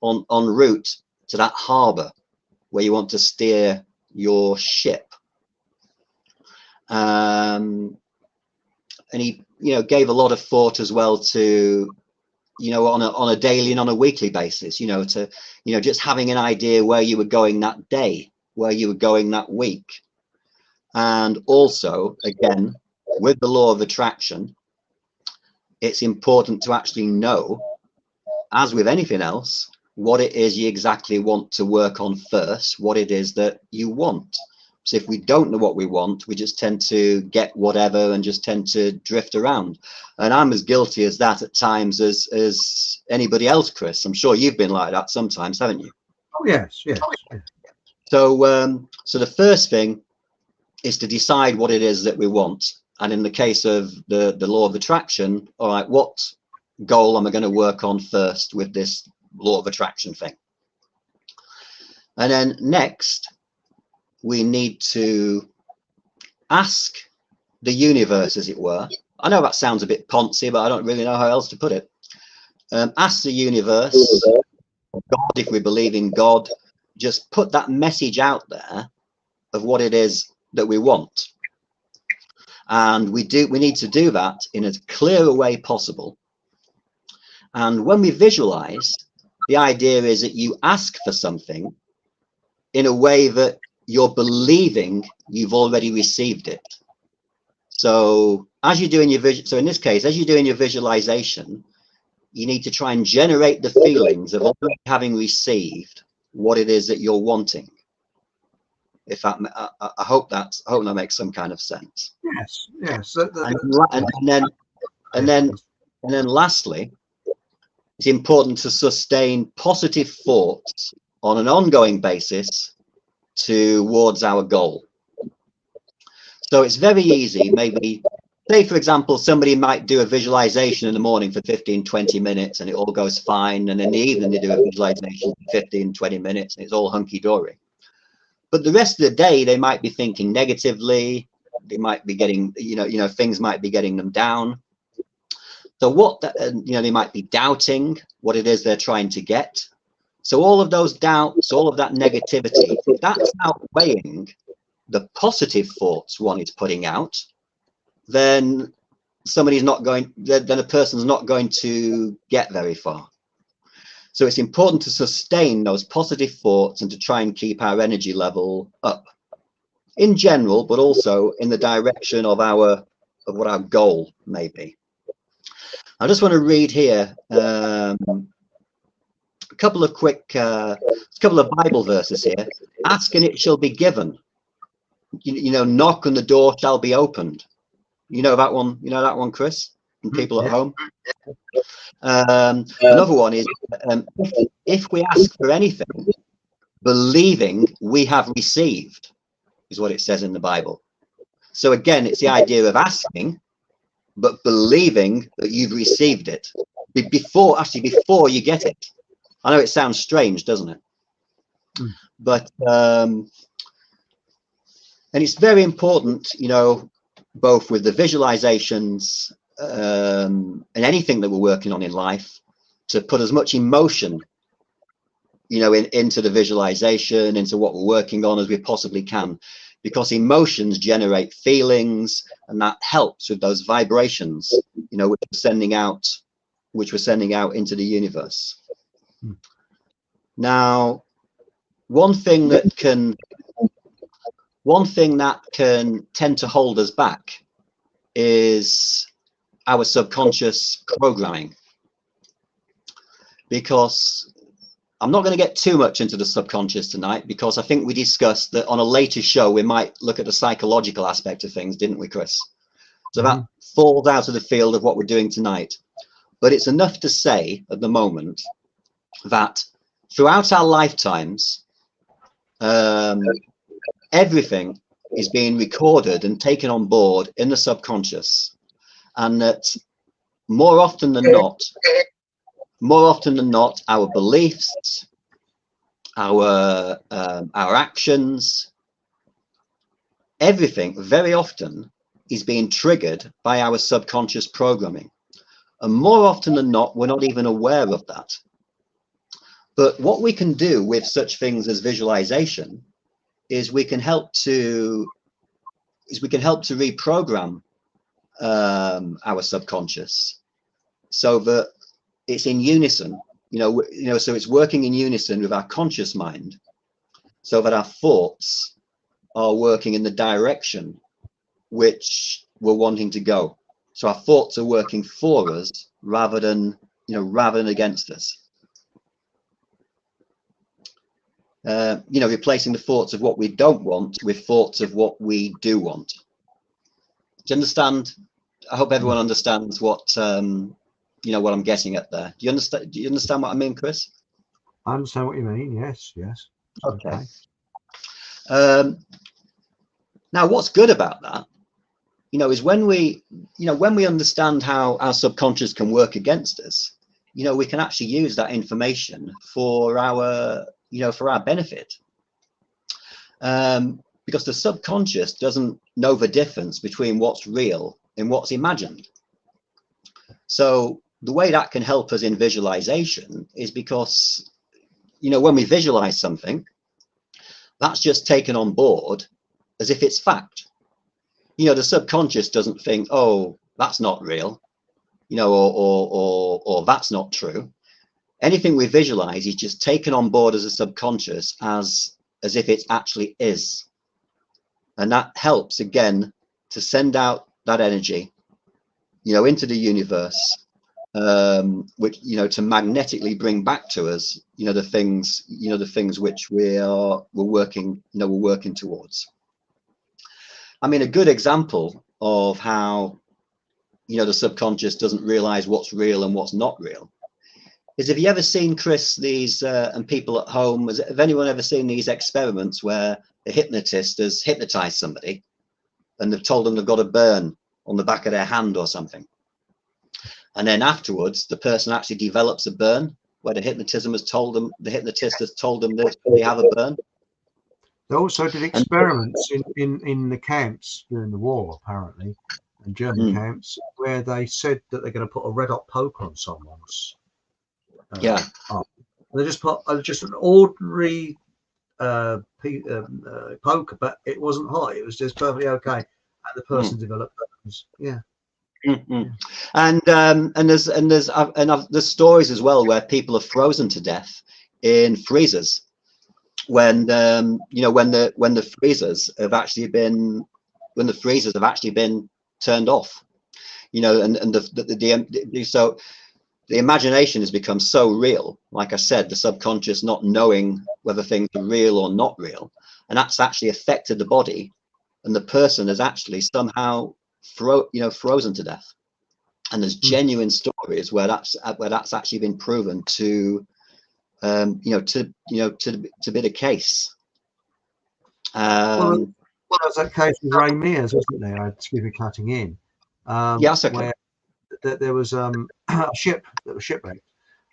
en route to that harbor where you want to steer your ship. And he, you know, gave a lot of thought as well to, you know, on a daily and on a weekly basis, you know, to, you know, just having an idea where you were going that day, where you were going that week. And also, again, with the law of attraction, it's important to actually know, as with anything else, what it is you exactly want to work on first, what it is that you want. So if we don't know what we want, we just tend to get whatever and just tend to drift around. And I'm as guilty as that at times as anybody else, Chris. I'm sure you've been like that sometimes, haven't you? Oh yes, yes. So so the first thing is to decide what it is that we want. And in the case of the law of attraction, all right, what goal am I going to work on first with this law of attraction thing? And then next, we need to ask the universe, as it were. I know that sounds a bit poncy, but I don't really know how else to put it. Ask the universe, God, if we believe in God, just put that message out there of what it is that we want. And we need to do that in as clear a way possible. And when we visualize, the idea is that you ask for something in a way that you're believing you've already received it. So as you're doing your so in this case, as you're doing your visualization, you need to try and generate the feelings of already having received what it is that you're wanting. If that, I hope that makes some kind of sense. Yes, yes. And then lastly, it's important to sustain positive thoughts on an ongoing basis towards our goal. So it's very easy. Maybe, say for example, somebody might do a visualization in the morning for 15-20 minutes and it all goes fine, and in the evening they do a visualization for 15-20 minutes and it's all hunky-dory. But the rest of the day they might be thinking negatively, they might be getting, things might be getting them down. So they might be doubting what it is they're trying to get. So all of those doubts, all of that negativity, if that's outweighing the positive thoughts one is putting out, then then a person's not going to get very far. So it's important to sustain those positive thoughts and to try and keep our energy level up in general, but also in the direction of what our goal may be. I just want to read here a couple of Bible verses here. Ask and it shall be given. Knock and the door shall be opened. You know that one? You know that one, Chris? And people at home. Another one is if we ask for anything, believing we have received, is what it says in the Bible. So again, it's the idea of asking, but believing that you've received it before you get it. I know it sounds strange, doesn't it? But and it's very important, both with the visualizations and anything that we're working on in life, to put as much emotion, into the visualization, into what we're working on as we possibly can, because emotions generate feelings, and that helps with those vibrations, which we're sending out into the universe. Now, one thing that can tend to hold us back is our subconscious programming, because I'm not going to get too much into the subconscious tonight, because I think we discussed that on a later show we might look at the psychological aspect of things, didn't we, Chris? So that falls out of the field of what we're doing tonight. But it's enough to say at the moment that throughout our lifetimes, everything is being recorded and taken on board in the subconscious, and that more often than not, our beliefs, our actions, everything very often is being triggered by our subconscious programming. And more often than not, we're not even aware of that. But what we can do with such things as visualization is we can help to reprogram our subconscious, so that it's in unison, so it's working in unison with our conscious mind, so that our thoughts are working in the direction which we're wanting to go. So our thoughts are working for us rather than against us. You know, replacing the thoughts of what we don't want with thoughts of what we do want. Do you understand? I hope everyone understands what you know, what I'm getting at there. Do you understand what I mean, Chris? I understand what you mean. Yes, yes. Okay. Now, what's good about that, you know, is when we understand how our subconscious can work against us, you know, we can actually use that information for our, you know, for our benefit. Because the subconscious doesn't know the difference between what's real and what's imagined. So the way that can help us in visualization is because, you know, when we visualize something, that's just taken on board as if it's fact. You know, the subconscious doesn't think, oh, that's not real, you know, or that's not true. Anything we visualize is just taken on board as a subconscious as if it actually is. And that helps, again, to send out that energy, you know, into the universe, which, you know, to magnetically bring back to us, you know, the things which we're working towards. I mean, a good example of how, you know, the subconscious doesn't realize what's real and what's not real is, have you ever seen, Chris, these, and people at home, have anyone ever seen these experiments where a hypnotist has hypnotized somebody and they've told them they've got a burn on the back of their hand or something? And then afterwards, the person actually develops a burn where the hypnotist has told them that they have a burn. They also did experiments in the camps during the war, apparently, and German camps, where they said that they're going to put a red hot poker on someone's. They just put just an ordinary poker, but it wasn't hot. It was just perfectly okay, and the person developed burns. Yeah. And there's stories as well where people are frozen to death in freezers when you know, when the freezers have actually been turned off, you know, and so the imagination has become so real, like I said, the subconscious not knowing whether things are real or not real, and that's actually affected the body, and the person is actually somehow frozen to death. And there's genuine stories where that's actually been proven to to be the case. Well, there's that case with Ray Mears, wasn't there? Excuse me, cutting in. Yeah, that's okay. Where there was a ship that was shipwrecked,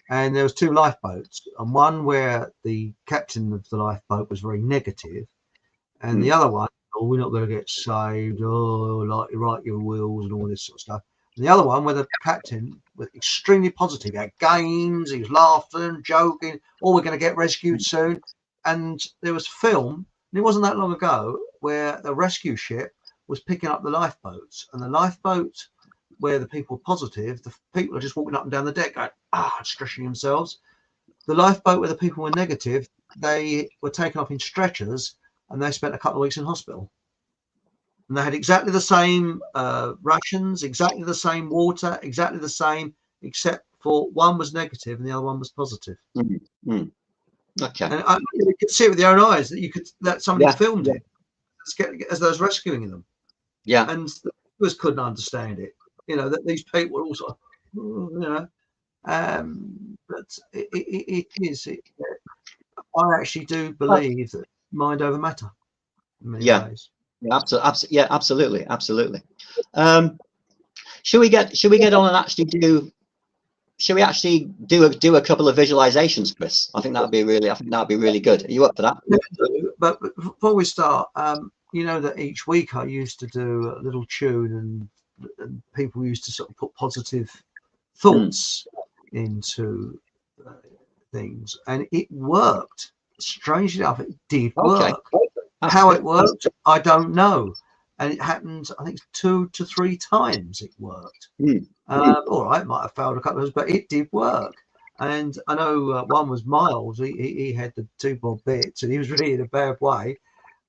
and there was two lifeboats, and one where the captain of the lifeboat was very negative, and the other one, oh, we're not going to get saved, oh, like you write your wills and all this sort of stuff. And the other one where the captain was extremely positive. He had games, he was laughing, joking, oh, we're going to get rescued soon. And there was film, and it wasn't that long ago, where the rescue ship was picking up the lifeboats, and the lifeboat where the people were positive, the people are just walking up and down the deck going, stretching themselves. The lifeboat where the people were negative, they were taken off in stretchers, and they spent a couple of weeks in hospital. And they had exactly the same rations, exactly the same water, exactly the same, except for one was negative and the other one was positive. Okay. And you could see it with your own eyes that somebody filmed it as they was rescuing them. Yeah. And the viewers couldn't understand it. You know, that these people were also, you know, but it is. I actually do believe that mind over matter. In many ways. Absolutely. Should we get on and actually do? Should we actually do a couple of visualizations, Chris? I think that'd be really good. Are you up for that? But before we start, you know that each week I used to do a little tune, and people used to sort of put positive thoughts into things, and it worked. Strangely enough, it did work. How it worked, I don't know. And it happened, I think, 2 to 3 times it worked. All right, might have failed a couple of times, but it did work. And I know one was Miles. He had the 2 bob bits, and he was really in a bad way.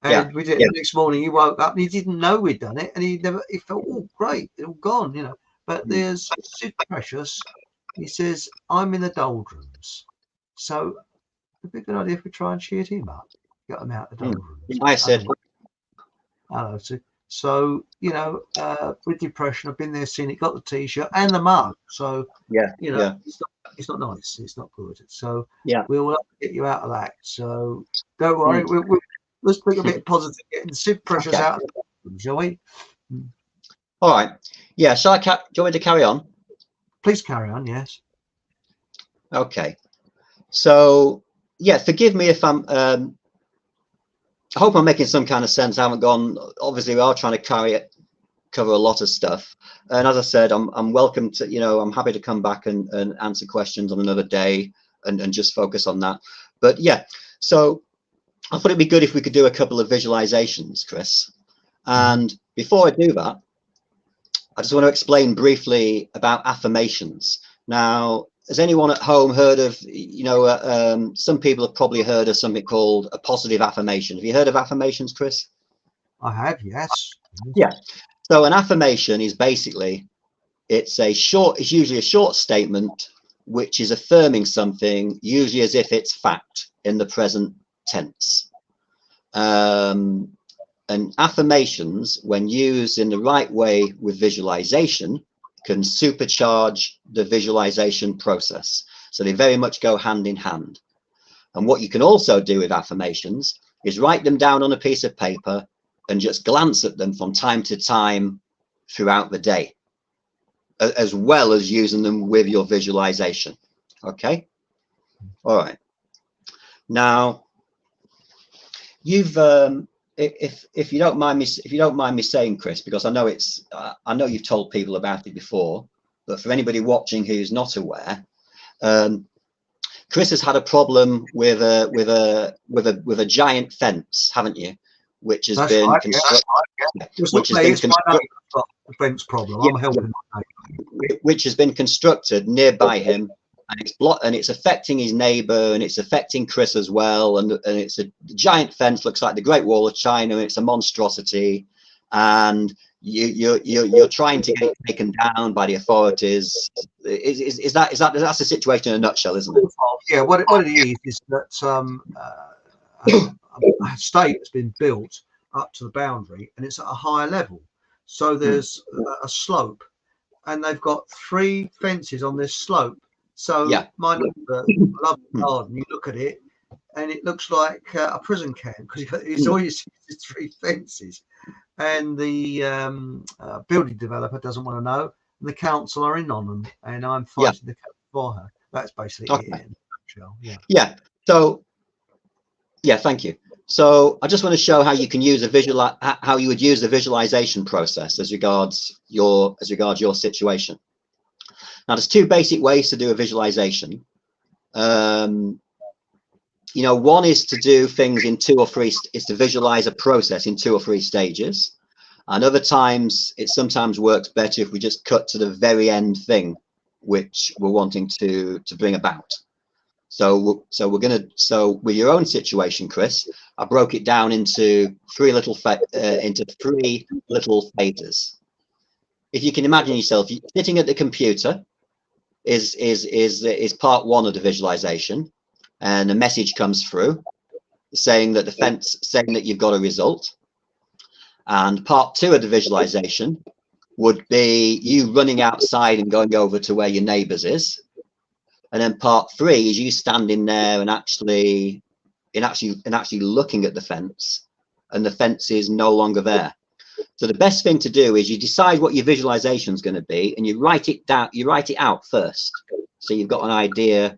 And we did it the next morning. He woke up and he didn't know we'd done it, and he felt, oh great, it's all gone, you know. But there's Sid Precious. He says, I'm in the doldrums. So it'd be a good idea if we try and cheer him up, get him out the door. I said, Hello, so you know, with depression, I've been there, seen it, got the t-shirt and the mug. So yeah, you know, yeah, it's not nice, it's not good. So yeah. we will get you out of that. So don't worry, let's bring a bit positive, getting the sid pressures Okay. out of the problem, shall we? All right. Yeah. Shall I? Do you want me to carry on? Please carry on. Yes. Okay. So yeah, forgive me if I'm. I hope I'm making some kind of sense. I haven't gone. Obviously, we are trying to cover a lot of stuff. And as I said, I'm welcome to. You know, I'm happy to come back and answer questions on another day and just focus on that. But yeah, so I thought it'd be good if we could do a couple of visualizations, Chris. And before I do that, I just want to explain briefly about affirmations. Now, has anyone at home heard of, you know, some people have probably heard of something called a positive affirmation. Have you heard of affirmations, Chris? I have, yes. Yeah. So an affirmation is basically, it's usually a short statement which is affirming something, usually as if it's fact in the present tense. And affirmations, when used in the right way with visualization, can supercharge the visualization process. So they very much go hand in hand. And what you can also do with affirmations is write them down on a piece of paper and just glance at them from time to time throughout the day, as well as using them with your visualization. Okay. All right. Now, you've if you don't mind me saying, Chris, because I know I know you've told people about it before, but for anybody watching who's not aware, Chris has had a problem with a giant fence, haven't you? Which has been constructed. Which has been the fence problem. I'm helping. Which has been constructed nearby him. And it's affecting his neighbor, and it's affecting Chris as well. And it's a giant fence, looks like the Great Wall of China. It's a monstrosity, and you're trying to get it taken down by the authorities. Is that that's the situation in a nutshell, isn't it? Yeah. What it is that a state has been built up to the boundary, and it's at a higher level. So there's a slope, and they've got 3 fences on this slope. So yeah. my neighbour loves the garden. You look at it, and it looks like a prison camp because it's all you see is 3 fences. And the building developer doesn't want to know, and the council are in on them, and I'm fighting the council for her. That's basically it. In a nutshell. Yeah. Yeah. So, yeah. Thank you. So I just want to show how you can use how you would use the visualization process as regards your situation. Now, there's 2 basic ways to do a visualization. You know, one is to do things in 2 or 3, is to visualize a process in 2 or 3 stages. And other times, it sometimes works better if we just cut to the very end thing, which we're wanting to bring about. So with your own situation, Chris, I broke it down into 3 little phases. If you can imagine yourself sitting at the computer, is part 1 of the visualization, and a message comes through saying that you've got a result. And part 2 of the visualization would be you running outside and going over to where your neighbors is. And then part 3 is you standing there and actually looking at the fence, and the fence is no longer there. So the best thing to do is you decide what your visualization is going to be, and you write it down. You write it out first, so you've got an idea.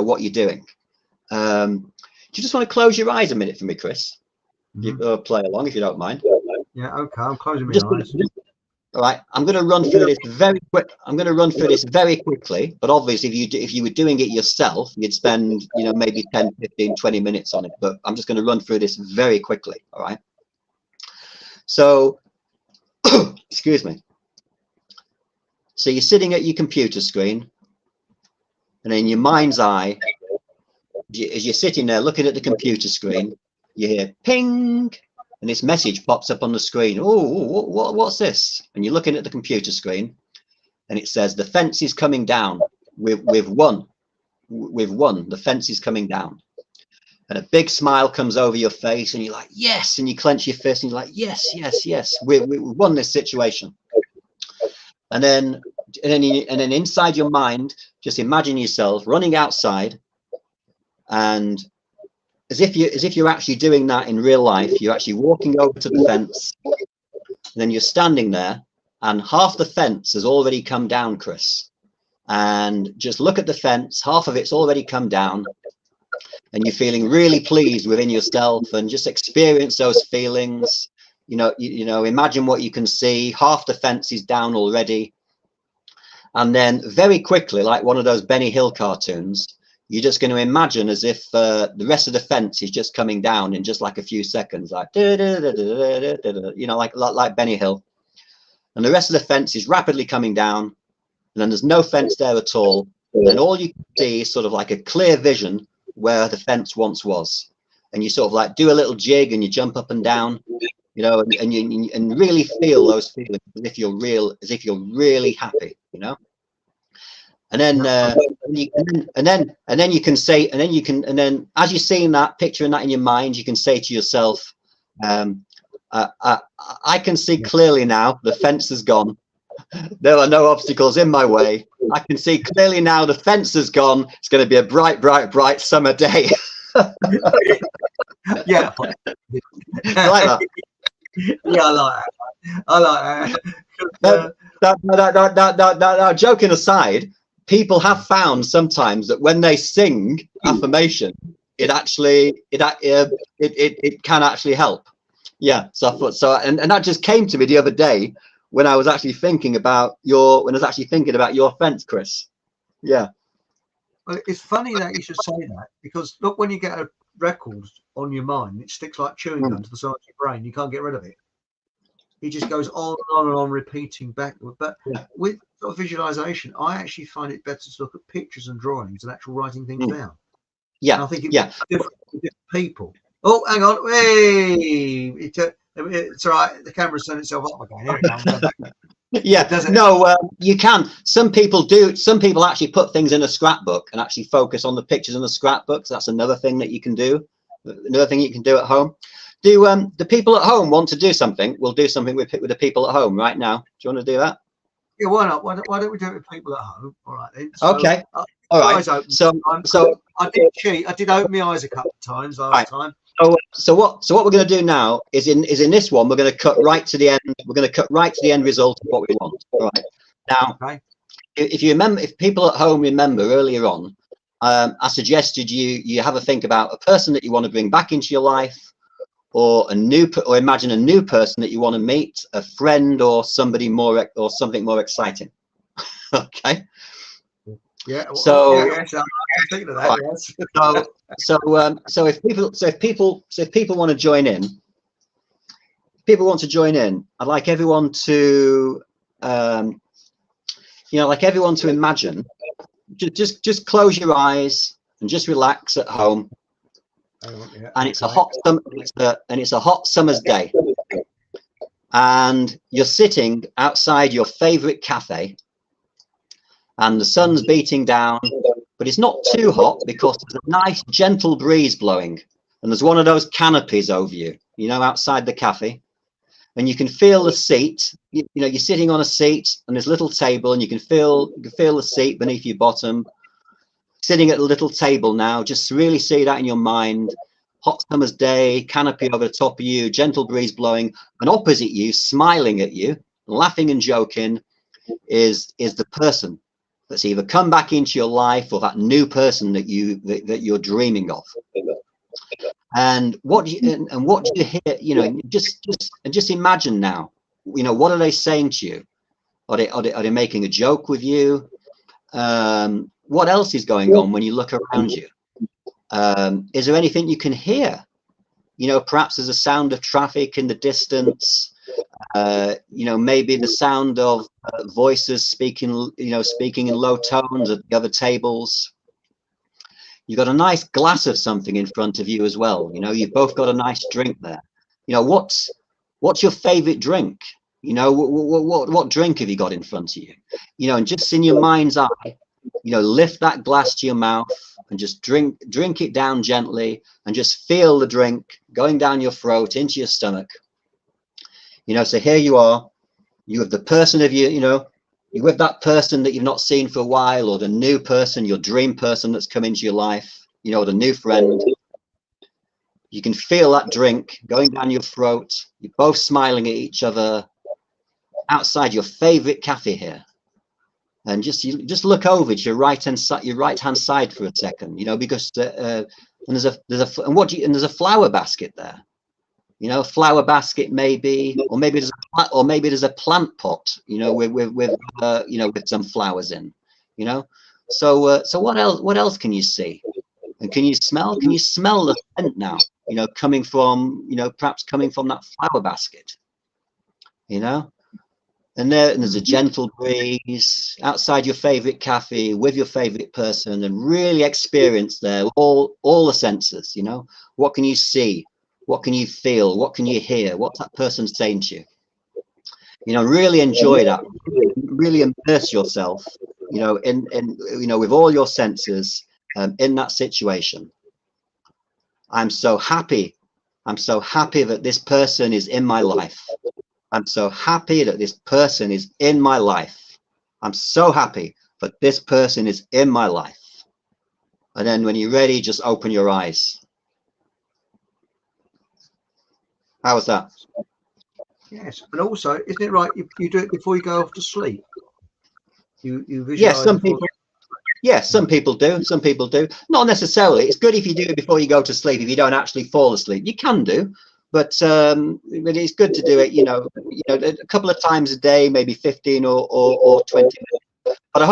What you're doing. Do you just want to close your eyes a minute for me, Chris? You play along if you don't mind. Yeah. Okay. I'm closing my eyes. All right. I'm going to run through this very quick. I'm going to run through this very quickly. But obviously, if you were doing it yourself, you'd spend maybe 10, 15, 20 minutes on it. But I'm just going to run through this very quickly. All right. So, excuse me. So you're sitting at your computer screen, and in your mind's eye, as you're sitting there looking at the computer screen, you hear ping, and this message pops up on the screen. Oh, what's this? And you're looking at the computer screen, and it says the fence is coming down with 1. we've won. The fence is coming down. And a big smile comes over your face, and you're like, yes, and you clench your fist, and you're like, yes, yes, yes, we won this situation. And then inside your mind, just imagine yourself running outside, and as if you're actually doing that in real life, you're actually walking over to the fence, and then you're standing there, and half the fence has already come down, Chris. And just look at the fence, half of it's already come down, and you're feeling really pleased within yourself, and just experience those feelings. You know, imagine what you can see. Half the fence is down already. And then very quickly, like one of those Benny Hill cartoons, you're just going to imagine as if the rest of the fence is just coming down in just like a few seconds, like, you know, like Benny Hill. And the rest of the fence is rapidly coming down, and then there's no fence there at all. And then all you can see is sort of like a clear vision where the fence once was. And you sort of like do a little jig, and you jump up and down, you know, and you really feel those feelings as if you're really happy, you know. And then and then you can say, and then as you're seeing that, picturing that in your mind, you can say to yourself, I can see clearly now, the fence is gone. There are no obstacles in my way. I can see clearly now, the fence is gone. It's going to be a bright, bright, bright summer day. Yeah. I like that. Yeah, I like that. I like that. Now, joking aside, people have found sometimes that when they sing affirmation, it can actually help. Yeah. So and that just came to me the other day when I was actually thinking about your fence, Chris. Yeah. Well, it's funny that you should say that, because look, when you get a record on your mind, it sticks like chewing gum to the side of your brain. You can't get rid of it. It just goes on and on and on, repeating backward. But with sort of visualization, I actually find it better to look at pictures and drawings and actual writing things down. Yeah. And I think it's different for different people. Oh, hang on. Hey, it's all right. The camera's turned itself up again. Here it comes. Yeah, no, you can. Some people do. Some people actually put things in a scrapbook and actually focus on the pictures in the scrapbooks. That's another thing that you can do. Another thing you can do at home. Do the people at home want to do something? We'll do something with the people at home right now. Do you want to do that? Yeah, why not? Why don't we do it with people at home? All right then. So, okay. All right. So I did cheat. I did open my eyes a couple of times last time. So what we're going to do now is in this one, we're going to cut right to the end. We're going to cut right to the end result of what we want. All right. Now, if you remember, if people at home remember earlier on, I suggested you have a think about a person that you want to bring back into your life, or imagine a new person that you want to meet, a friend or somebody more or something more exciting. Okay. Yeah. Well, so I'm thinking of that. Right. Yes. So if people want to join in, I'd like everyone to imagine. Just close your eyes and just relax at home. And it's a hot summer's day, and you're sitting outside your favorite cafe, and the sun's beating down, but it's not too hot because there's a nice gentle breeze blowing, and there's one of those canopies over you, you know, outside the cafe, and you can feel the seat. You know, you're sitting on a seat, and there's a little table, and you can feel the seat beneath your bottom. Sitting at a little table now, just really see that in your mind. Hot summer's day, canopy over the top of you, gentle breeze blowing, and opposite you, smiling at you, laughing and joking, is the person that's either come back into your life, or that new person that you're dreaming of. And what do you hear? You know, just imagine now. You know, what are they saying to you? Are they making a joke with you? What else is going on when you look around you? Is there anything you can hear? You know, perhaps there's a sound of traffic in the distance. You know, maybe the sound of voices speaking in low tones at the other tables. You've got a nice glass of something in front of you as well. You know, you've both got a nice drink there. You know, what's your favorite drink? You know, what drink have you got in front of you? You know, and just in your mind's eye, lift that glass to your mouth and just drink it down gently, and just feel the drink going down your throat into your stomach. So here you are, you have the person of you're with that person that you've not seen for a while, or the new person, your dream person that's come into your life, the new friend. You can feel that drink going down your throat. You're both smiling at each other outside your favorite cafe here. And just look over to your right hand side for a second, because and there's a flower basket there, a flower basket maybe, or maybe there's a plant pot, with some flowers in, So what else can you see? And can you smell the scent now, perhaps coming from that flower basket, And there's a gentle breeze outside your favorite cafe with your favorite person, and really experience there all the senses. What can you see? What can you feel? What can you hear? What's that person saying to you? Really enjoy that. Really immerse yourself, with all your senses in that situation. I'm so happy that this person is in my life. I'm so happy that this person is in my life. I'm so happy that this person is in my life. And then when you're ready, just open your eyes. How was that? Yes, but also, isn't it right? You do it before you go off to sleep. You visualize. Yes, some people do. Some people do. Not necessarily. It's good if you do it before you go to sleep. If you don't actually fall asleep, you can do. But it's good to do it, a couple of times a day, maybe 15 or 20 minutes. But I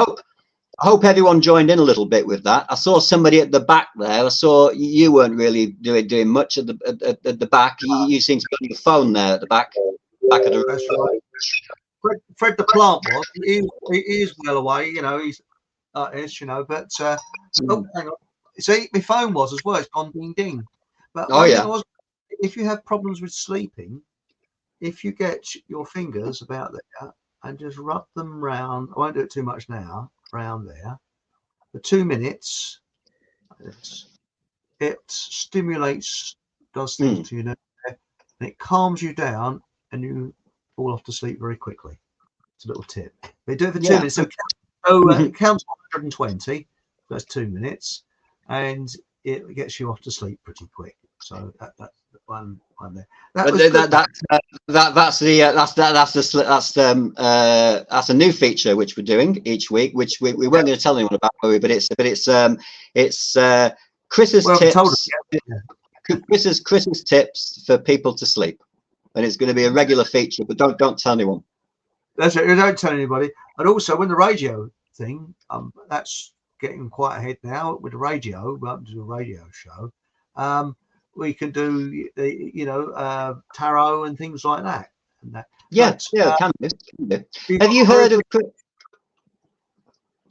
hope everyone joined in a little bit with that. I saw somebody at the back there. I saw you weren't really doing much at the back. You seem to be on your phone there at the back of the room. That's right. Fred the plant was. He is well away. He's like this, But oh, hang on. See, my phone was as well. It's gone ding ding. But if you have problems with sleeping, if you get your fingers about there and just rub them round, I won't do it too much now, around there, for 2 minutes, it stimulates, does things to you, and it calms you down, and you fall off to sleep very quickly. It's a little tip. They do it for 2 minutes, so it counts 120, that's 2 minutes, and it gets you off to sleep pretty quick. So that's one there. That's a new feature which we're doing each week, which we weren't going to tell anyone about, but it's Chris's tips. Chris's tips for people to sleep, and it's going to be a regular feature. But don't tell anyone. That's it. Don't tell anybody. And also, when the radio thing, that's getting quite ahead now with the radio. We're up to a radio show. We can do, tarot and things like that. Can do. Have you heard of?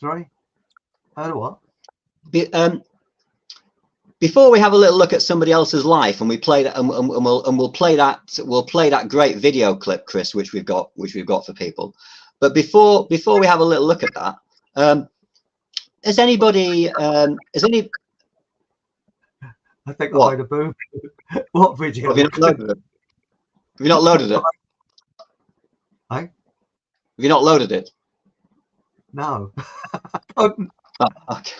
Sorry, heard of what? Before we have a little look at somebody else's life, and we play that, and we'll play that great video clip, Chris, which we've got for people. But before we have a little look at that, has anybody? I think I made a boom. What video? Have you not loaded it? Have you not loaded it? Hey? Have you not loaded it? No. Oh, okay.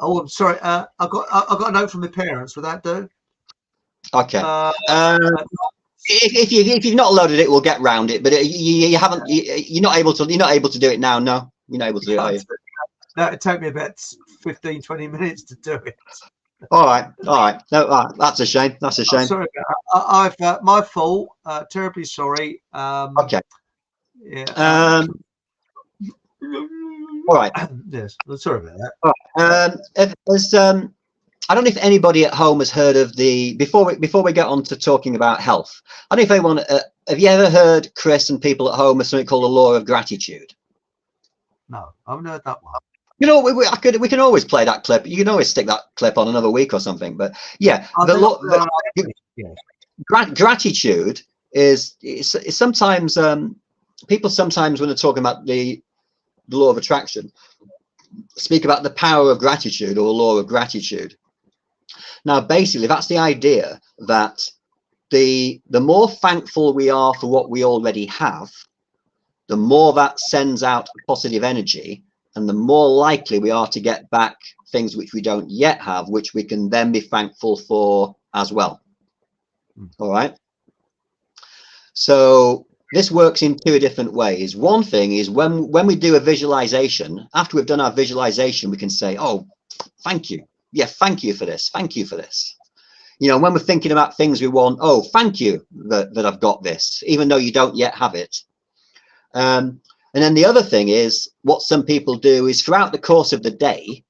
Oh, I'm sorry. I got a note from my parents. Would that do? Okay. If you've not loaded it, we'll get round it. But you haven't. You're not able to do it now. No, you're not able to do it. Are you? No, it took me about 15, 20 minutes to do it. All right. No, that's a shame. That's a shame. I'm sorry about that. I've my fault. Terribly sorry. Okay. Yeah. All right. Yes. Sorry about that. I don't know if anybody at home has heard of before we get on to talking about health. I don't know if anyone have you ever heard, Chris, and people at home, of something called the law of gratitude? No, I haven't heard that one. We can always play that clip. You can always stick that clip on another week or something. But yeah, gratitude is sometimes people sometimes when they're talking about the law of attraction, speak about the power of gratitude, or law of gratitude. Now, basically, that's the idea that the more thankful we are for what we already have, the more that sends out positive energy, and the more likely we are to get back things which we don't yet have, which we can then be thankful for as well. All right. So this works in two different ways. One thing is when we do a visualization, after we've done our visualization, we can say, oh, thank you. Yeah, thank you for this. Thank you for this. You know, when we're thinking about things we want, oh, thank you that I've got this, even though you don't yet have it. And then the other thing is what some people do is throughout the course of the day,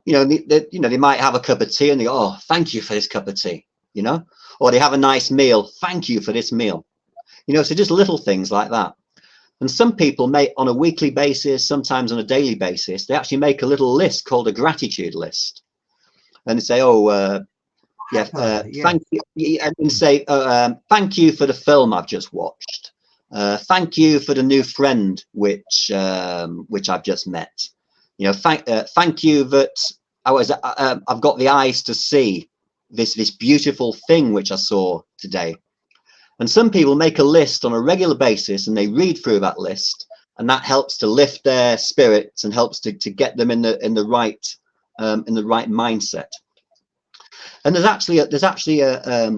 you know, they might have a cup of tea and they go, oh, thank you for this cup of tea, you know, or they have a nice meal. Thank you for this meal. You know, so just little things like that. And some people make on a weekly basis, sometimes on a daily basis, they actually make a little list called a gratitude list. And they say, oh, thank you. And say, thank you for the film I've just watched. Thank you for the new friend which I've just met. You know, thank you that I've got the eyes to see this beautiful thing which I saw today. And some people make a list on a regular basis and they read through that list, and that helps to lift their spirits and helps to get them in the right mindset. And there's actually a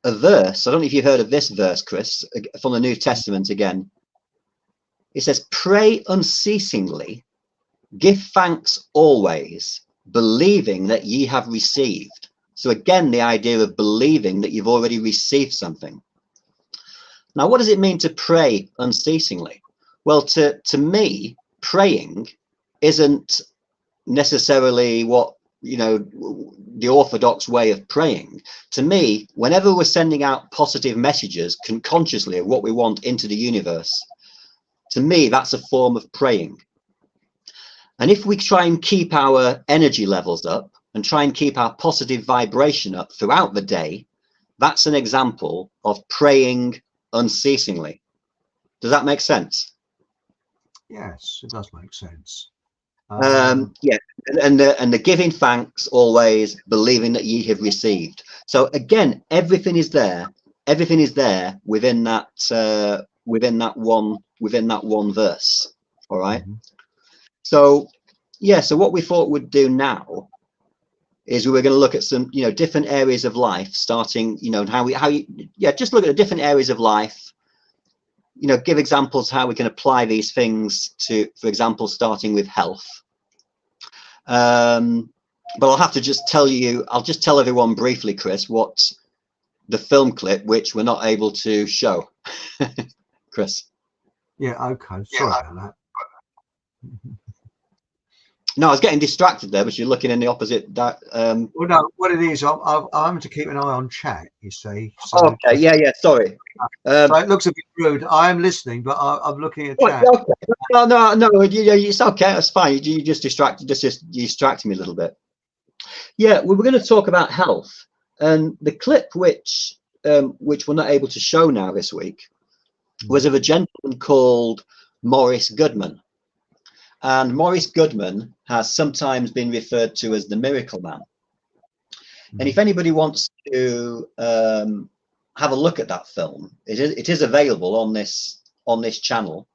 verse. I don't know if you've heard of this verse, Chris, from the New Testament again. It says, pray unceasingly, give thanks always, believing that ye have received. So again, the idea of believing that you've already received something. Now, what does it mean to pray unceasingly? Well, to me, praying isn't necessarily what, you know, the orthodox way of praying. To me, whenever we're sending out positive messages consciously of what we want into the universe, to me, that's a form of praying. And if we try and keep our energy levels up and try and keep our positive vibration up throughout the day, that's an example of praying unceasingly. Does that make sense? Yes, it does make sense. Yeah, and the giving thanks always, believing that ye have received. So again, everything is there within that one verse. All right. So yeah, so what we thought we'd do now is we were going to look at some, you know, different areas of life, starting, you know, just look at the different areas of life, you know, give examples how we can apply these things to, for example, starting with health. But I'll have to just tell you, I'll just tell everyone briefly, Chris, what the film clip, which we're not able to show. Chris. Yeah, okay. Sorry about that. No, I was getting distracted there, but you're looking in the opposite. Well, no, what it is, I'm having to keep an eye on chat, you see. So, okay, yeah, sorry. So it looks a bit rude. I am listening, but I'm looking at chat. Okay. No, it's okay. That's fine. You just distracted me a little bit. Yeah, we were going to talk about health, and the clip which we're not able to show now this week was of a gentleman called Morris Goodman. And Morris Goodman has sometimes been referred to as the Miracle Man. And if anybody wants to have a look at that film, it is available on this channel.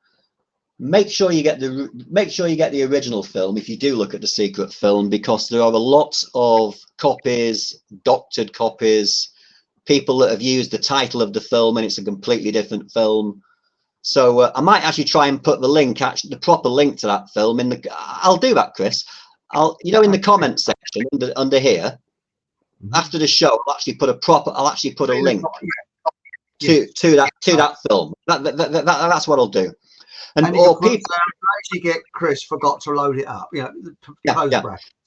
Make sure you get the original film if you do look at the secret film, because there are a lot of copies, doctored copies, people that have used the title of the film and it's a completely different film. So I might actually try and put the link, actually the proper link to that film in the. I'll do that, Chris. In the comment section under here, after the show, I'll actually put a link to that film. That's what I'll do. And or people actually get Chris forgot to load it up. Yeah.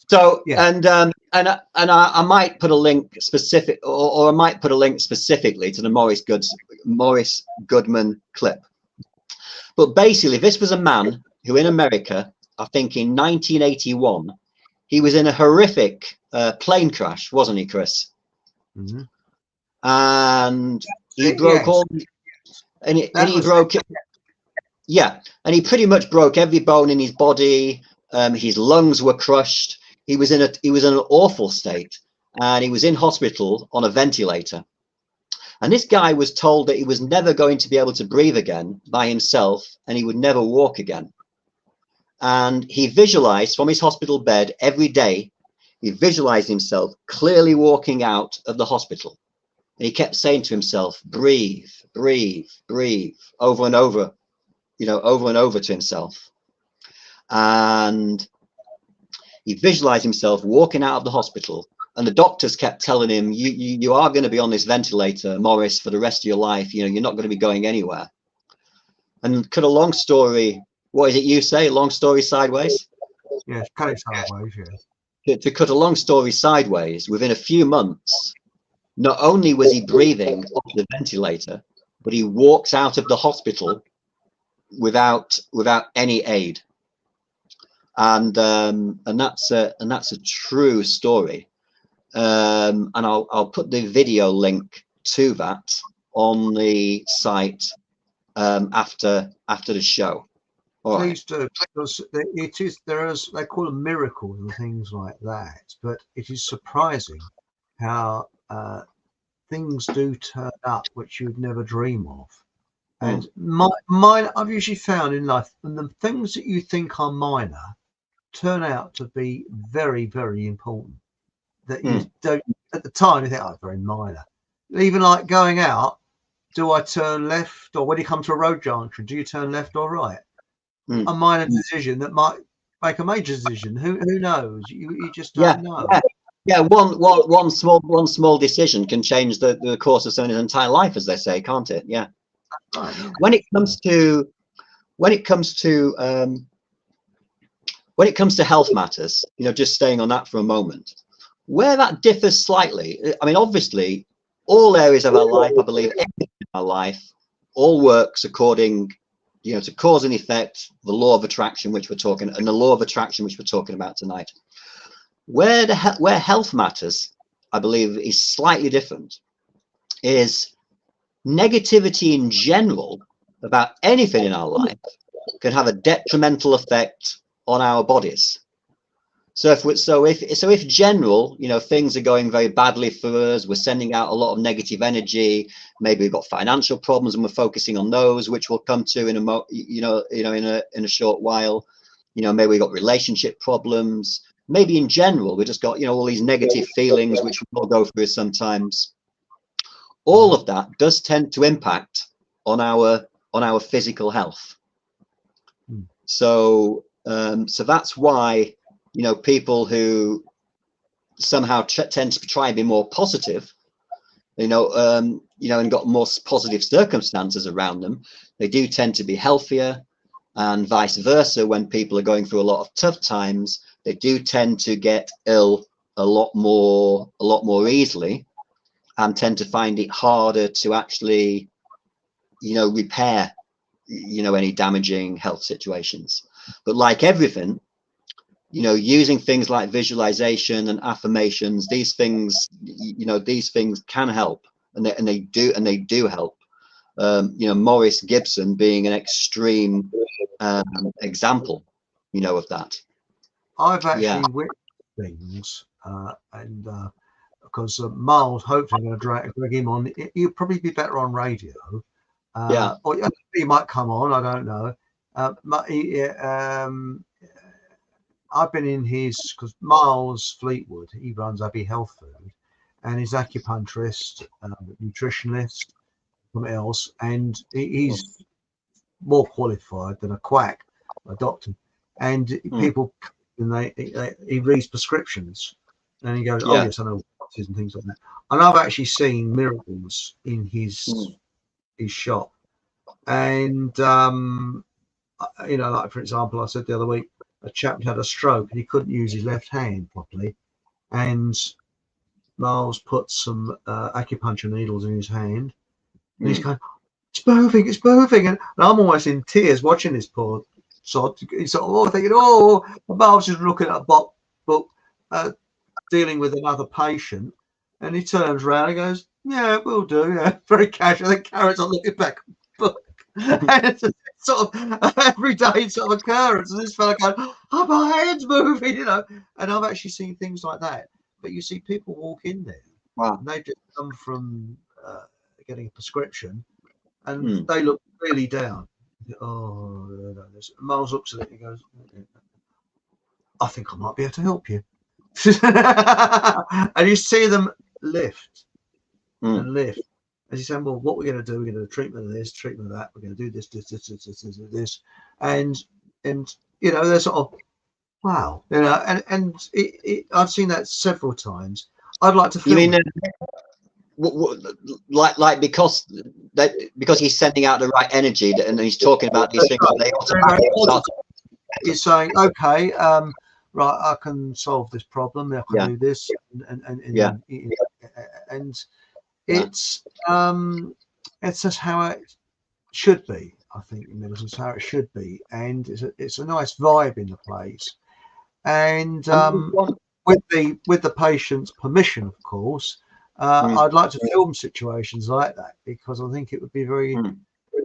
So and I might put a link specific, or I might put a link specifically to the Morris Goodman clip. But basically, this was a man who in America, I think in 1981, he was in a horrific plane crash, wasn't he, Chris? And he broke all, and he broke. Yeah, and he pretty much broke every bone in his body. his lungs were crushed. He was in an awful state, and he was in hospital on a ventilator. And this guy was told that he was never going to be able to breathe again by himself, and he would never walk again. And he visualized from his hospital bed every day, he visualized himself clearly walking out of the hospital. And he kept saying to himself, breathe, breathe, breathe, over and over, over and over to himself. And he visualized himself walking out of the hospital, and the doctors kept telling him, you are going to be on this ventilator, Morris, for the rest of your life. You're not going to be going anywhere. And cut a long story, what is it you say? Long story sideways? Yes, cut it sideways, yeah. To cut a long story sideways, within a few months, not only was he breathing off the ventilator, but he walks out of the hospital without any aid. And that's a true story. And I'll put the video link to that on the site after the show. All Please do, because they call them miracles and things like that, but it is surprising how things do turn up which you'd never dream of. And mine, I've usually found in life, and the things that you think are minor turn out to be very, very important. That you don't, at the time, you think, oh, very minor. Even like going out, do I turn left, or when you come to a road junction, do you turn left or right? A minor decision that might make a major decision. Who knows? You just don't know. Yeah. One small decision can change the course of someone's entire life, as they say, can't it? Yeah. Right, yeah. When it comes to health matters, just staying on that for a moment, where that differs slightly. I mean, obviously, all areas of our life, I believe, everything in our life, all works according, to cause and effect, the law of attraction, which we're talking about tonight. Where health matters, I believe, is slightly different. Is negativity in general about anything in our life can have a detrimental effect on our bodies. So if general, things are going very badly for us, we're sending out a lot of negative energy. Maybe we've got financial problems and we're focusing on those, which we'll come to in a short while. Maybe we've got relationship problems. Maybe in general, we just got all these negative feelings, which we all go through sometimes. All of that does tend to impact on our physical health. So that's why people who somehow tend to try and be more positive, and got more positive circumstances around them, they do tend to be healthier, and vice versa. When people are going through a lot of tough times, they do tend to get ill a lot more easily, and tend to find it harder to actually, repair, any damaging health situations. But like everything, using things like visualization and affirmations, these things can help, and they do help. Morris Gibson being an extreme example, of that. I've actually witnessed things, and because Miles, hopefully, I'm going to drag him on. You'd probably be better on radio. Or he might come on. I don't know. I've been in his, because Miles Fleetwood, he runs Abbey Health Food, and he's acupuncturist, nutritionist, something else, and he's more qualified than a quack, a doctor. And people, and he reads prescriptions, and he goes, "Oh yes, I know what it is," and things like that. And I've actually seen miracles in his shop, and like for example, I said the other week, a chap had a stroke and he couldn't use his left hand properly, and Miles put some acupuncture needles in his hand, and he's going, it's moving, and I'm almost in tears watching this poor sod. He's sort of thinking, Miles is looking at a book dealing with another patient, and he turns around and goes, "Yeah, we'll do." Yeah, very casual. The carrots are looking back at the book. And sort of everyday sort of occurrence. And this fella going, oh, my head's moving, you know. And I've actually seen things like that. But you see people walk in there, Wow. and they've just come from getting a prescription, and they look really down. Oh, no. Miles looks at it and he goes, I think I might be able to help you. And you see them lift and lift. As you say, well, what we're going to do, we're going to do treatment of this, treatment of that, we're going to do this. And you know, they're sort of, wow, you know, and I've seen that several times. I'd like to film. You mean like because he's sending out the right energy and he's talking about these things, they automatically start. He's saying, okay, right, I can solve this problem. I can do this, and it's just how it should be. I think in medicine, it's how it should be, and it's a nice vibe in the place. And with the patient's permission, of course, I'd like to film situations like that because I think it would be very, very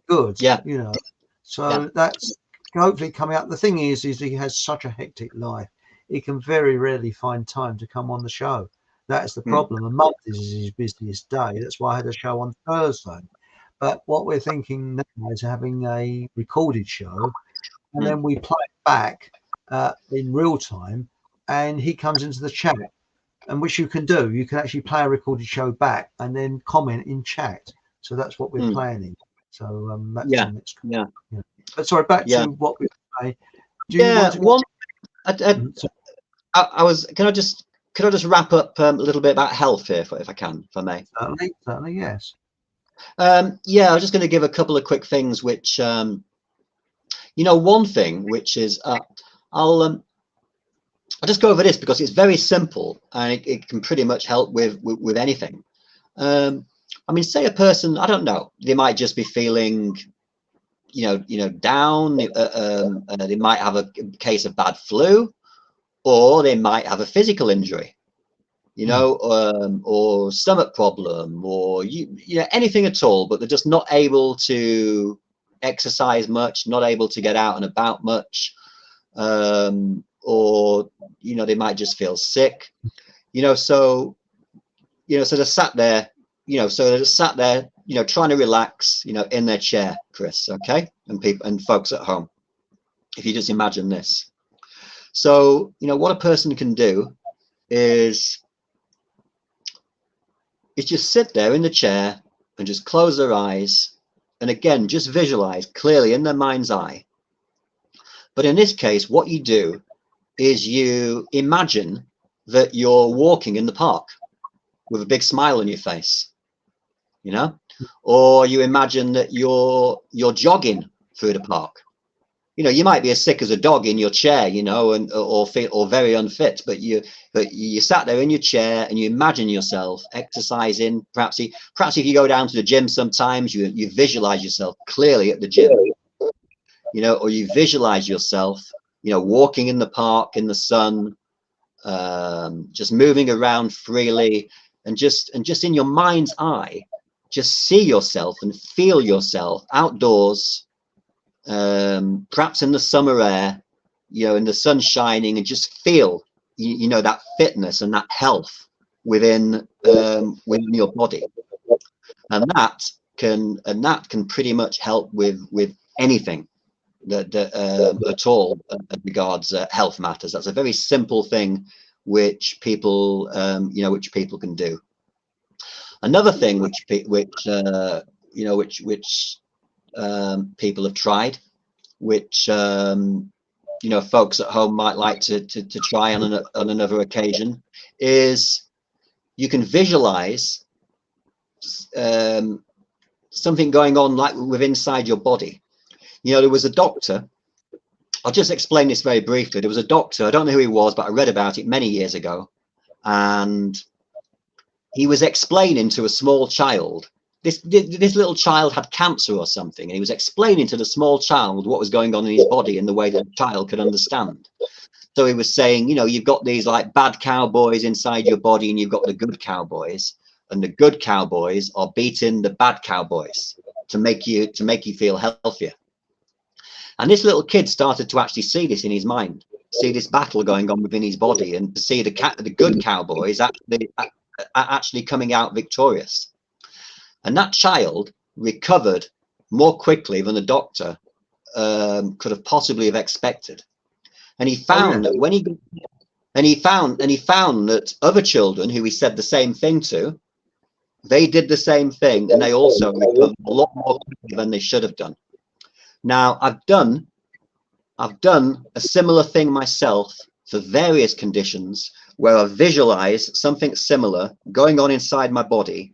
good. Yeah, you know. So that's hopefully coming up. The thing is he has such a hectic life. He can very rarely find time to come on the show. That's the problem. A month is his busiest day. That's why I had a show on Thursday. But what we're thinking now is having a recorded show, and then we play it back in real time, and he comes into the chat, and which you can do. You can actually play a recorded show back and then comment in chat. So that's what we're planning. So that's the next. Yeah. But sorry, back to what we say. I was. Can I just wrap up a little bit about health here, if I can, if I may? Certainly, yes. I was just going to give a couple of quick things, which one thing which is I'll just go over this because it's very simple and it can pretty much help with anything. I mean, say a person, I don't know, they might just be feeling, down. They might have a case of bad flu, or they might have a physical injury, or stomach problem, or anything at all, but they're just not able to exercise much, not able to get out and about much, or they might just feel sick, so they're sat there, trying to relax, in their chair, Chris, okay, and people and folks at home, if you just imagine this. So what a person can do is just sit there in the chair and just close their eyes, and again just visualize clearly in their mind's eye. But in this case, what you do is you imagine that you're walking in the park with a big smile on your face, or you imagine that you're jogging through the park. You might be as sick as a dog in your chair, or very unfit, but you sat there in your chair and you imagine yourself exercising. Perhaps if you go down to the gym sometimes, you visualize yourself clearly at the gym, or you visualize yourself, walking in the park in the sun, just moving around freely, and just in your mind's eye, just see yourself and feel yourself outdoors, perhaps in the summer air, in the sun shining, and just feel, that fitness and that health within your body, and that can pretty much help with anything that at all regards health matters. That's a very simple thing which people can do. Another thing which people have tried, which folks at home might like to try on another occasion, is you can visualize something going on like within inside your body. There was a doctor, I'll just explain this very briefly. There was a doctor, I don't know who he was, but I read about it many years ago, and he was explaining to a small child, this little child had cancer or something, and he was explaining to the small child what was going on in his body in the way that the child could understand. So he was saying, you've got these like bad cowboys inside your body, and you've got the good cowboys, and the good cowboys are beating the bad cowboys to make you feel healthier. And this little kid started to actually see this in his mind, see this battle going on within his body, and to see the good cowboys actually coming out victorious. And that child recovered more quickly than the doctor could have possibly have expected. And he found that when he found that other children who he said the same thing to, they did the same thing, and they also recovered a lot more quickly than they should have done. Now, I've done a similar thing myself for various conditions where I visualize something similar going on inside my body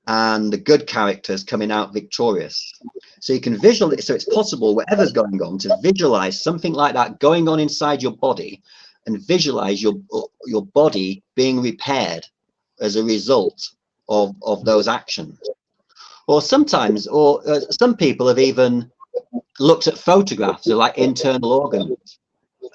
and the good characters coming out victorious. So you can visualize, so it's possible, whatever's going on, to visualize something like that going on inside your body, and visualize your body being repaired as a result of those actions. Or sometimes, some people have even looked at photographs of like internal organs,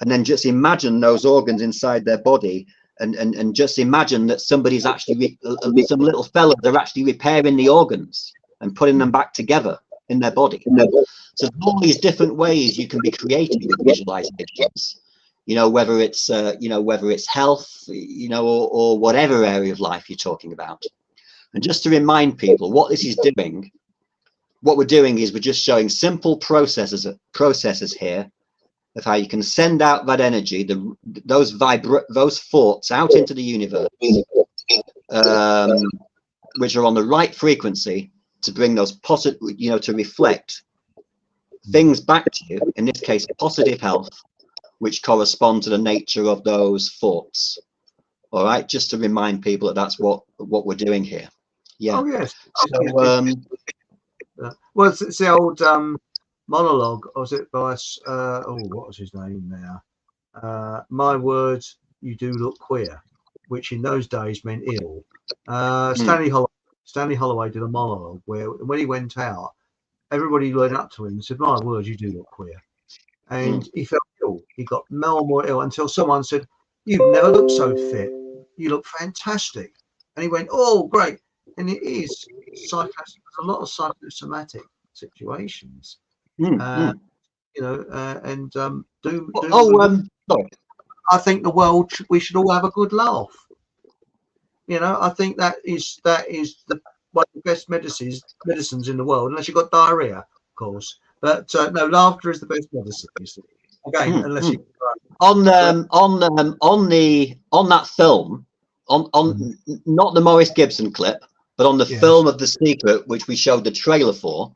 and then just imagine those organs inside their body, and just imagine that somebody's actually, some little fellas are actually repairing the organs and putting them back together in their body. So there's all these different ways you can be creative with visualizations, you know, whether it's health, you know, or whatever area of life you're talking about. And just to remind people what this is doing, what we're doing is we're just showing simple processes here of how you can send out that energy, those thoughts out into the universe, which are on the right frequency to bring those positive, you know, to reflect things back to you, in this case positive health, which correspond to the nature of those thoughts. All right, just to remind people that that's what we're doing here. Yeah. Oh yes. So well, it's the old monologue, or was it by what was his name now? My words, you do look queer, which in those days meant ill. Stanley Holloway did a monologue where when he went out, everybody went up to him and said, my words, you do look queer. And he felt ill. He got more and more ill until someone said, you've never looked so fit. You look fantastic. And he went, oh, great. And it is there's a lot of psychosomatic situations. You know, and I think the world, we should all have a good laugh. You know, I think that is one of the best medicines in the world, unless you've got diarrhea, of course. But no, laughter is the best medicine. You see. Again, unless you on that film, on not the Maurice Gibson clip, but on the film of The Secret, which we showed the trailer for,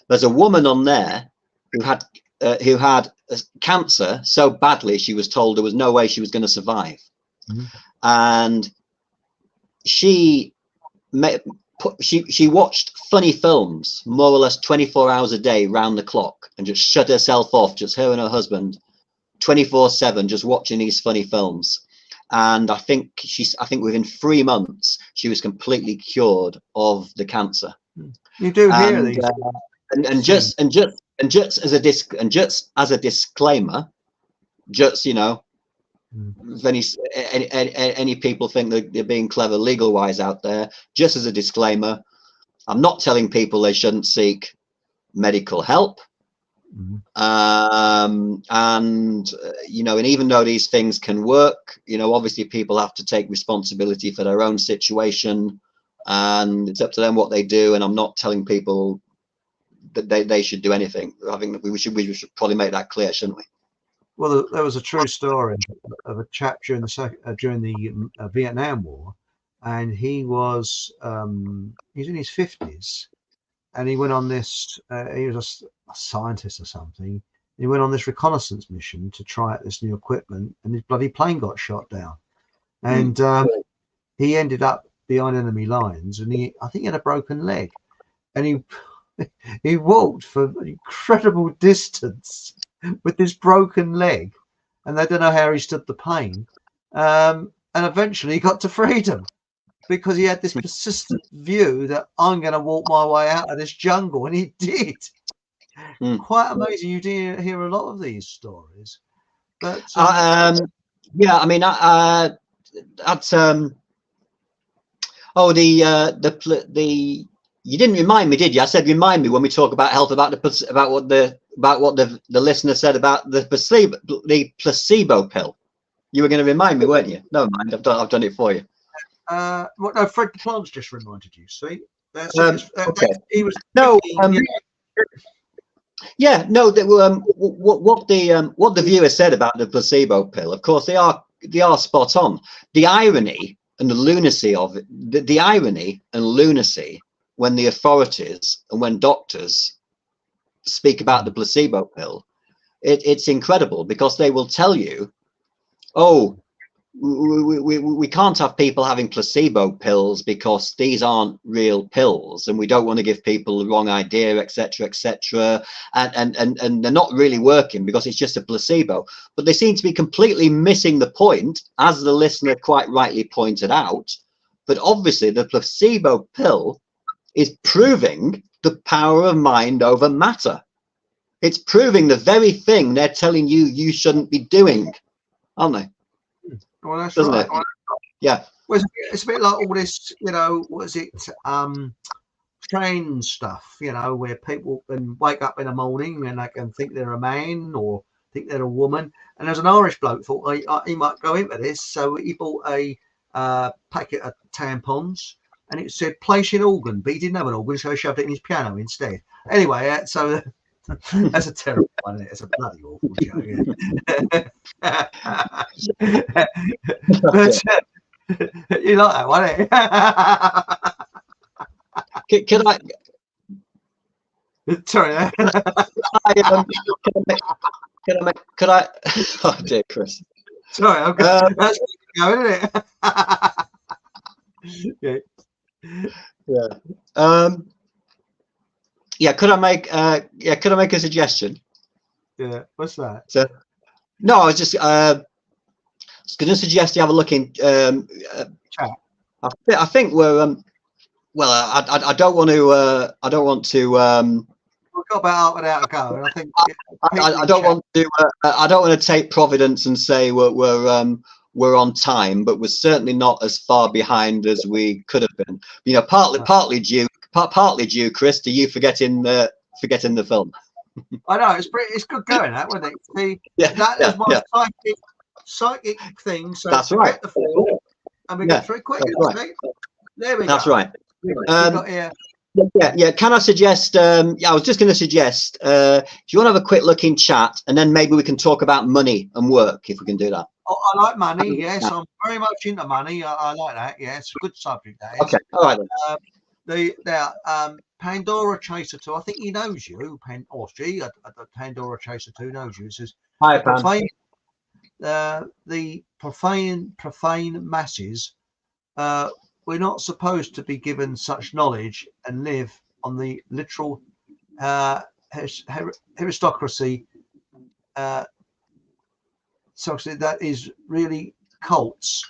there's a woman on there who had cancer so badly she was told there was no way she was going to survive, and she watched funny films more or less 24 hours a day round the clock, and just shut herself off, just her and her husband 24/7, just watching these funny films. And I think within 3 months she was completely cured of the cancer. You do hear these, and just as a disclaimer, just, you know, if any people think that they're being clever legal wise out there, just as a disclaimer, I'm not telling people they shouldn't seek medical help. And you know, and even though these things can work, you know, obviously people have to take responsibility for their own situation, and it's up to them what they do. And I'm not telling people that they should do anything. I think we should probably make that clear, shouldn't we? Well, there was a true story of a chap during the Vietnam War, and he was he's in his 50s, and he went on this. He was a scientist or something. He went on this reconnaissance mission to try out this new equipment, and his bloody plane got shot down, and he ended up behind enemy lines, and I think he had a broken leg, and he walked for an incredible distance with this broken leg, and they don't know how he stood the pain, and eventually he got to freedom because he had this persistent view that I'm going to walk my way out of this jungle, and he did. Quite amazing. You do hear a lot of these stories, but yeah, I mean, that's you didn't remind me, did you? I said remind me when we talk about health, about what the about what the listener said about the placebo pill. You were going to remind me, weren't you? Never mind, I've done it for you. What? No, Fred the Plant's just reminded you. See, Okay. He was No. thinking, Yeah, no. What the viewer said about the placebo pill, of course, they are spot on. The irony and the lunacy of it, the irony and lunacy when the authorities and when doctors speak about the placebo pill, it's incredible, because they will tell you, oh, we can't have people having placebo pills because these aren't real pills, and we don't want to give people the wrong idea, etc., etc. And they're not really working because it's just a placebo. But they seem to be completely missing the point, as the listener quite rightly pointed out. But obviously, the placebo pill is proving the power of mind over matter. It's proving the very thing they're telling you you shouldn't be doing, aren't they? well, that's Doesn't right. it? Yeah. Well, it's a bit like all this, what is it? Trend stuff, where people can wake up in the morning and they can think they're a man or think they're a woman. And there's an Irish bloke thought he might go into this, so he bought a packet of tampons, and it said "place in organ," but he didn't have an organ, so he shoved it in his piano instead. Anyway, so that's a terrible one. It's a bloody awful joke. Yeah. But, you like that one, eh? Can I? Sorry. Could I? Oh dear, Chris. Sorry, I'm going. That's going, isn't it? Yeah. Could I make a suggestion? Yeah. What's that? So, no, I was just going to suggest you have a look in Chat. I think we're well, I don't want to. We've got about half an hour to go, and I think I don't want to. I don't want to take Providence and say we're on time, but we're certainly not as far behind as we could have been. Partly due, Chris, to you forgetting the film. I know it's good going, that, wasn't it? See, that is my psychic thing. So that's right. The film, and we get through quick. Right. There we go. That's right. Got here. Yeah. Can I suggest? I was just going to suggest. Do you want to have a quick look in chat, and then maybe we can talk about money and work, if we can do that. Oh, I like money. Yes, I'm very much into money. I like that. Yeah, it's a good subject. That is. Okay. All right. Pandora Chaser 2. I think he knows you. Pandora Chaser 2 knows you. It says, "Hi, Pan." The profane masses. We're not supposed to be given such knowledge and live on the literal aristocracy. So that is really cults,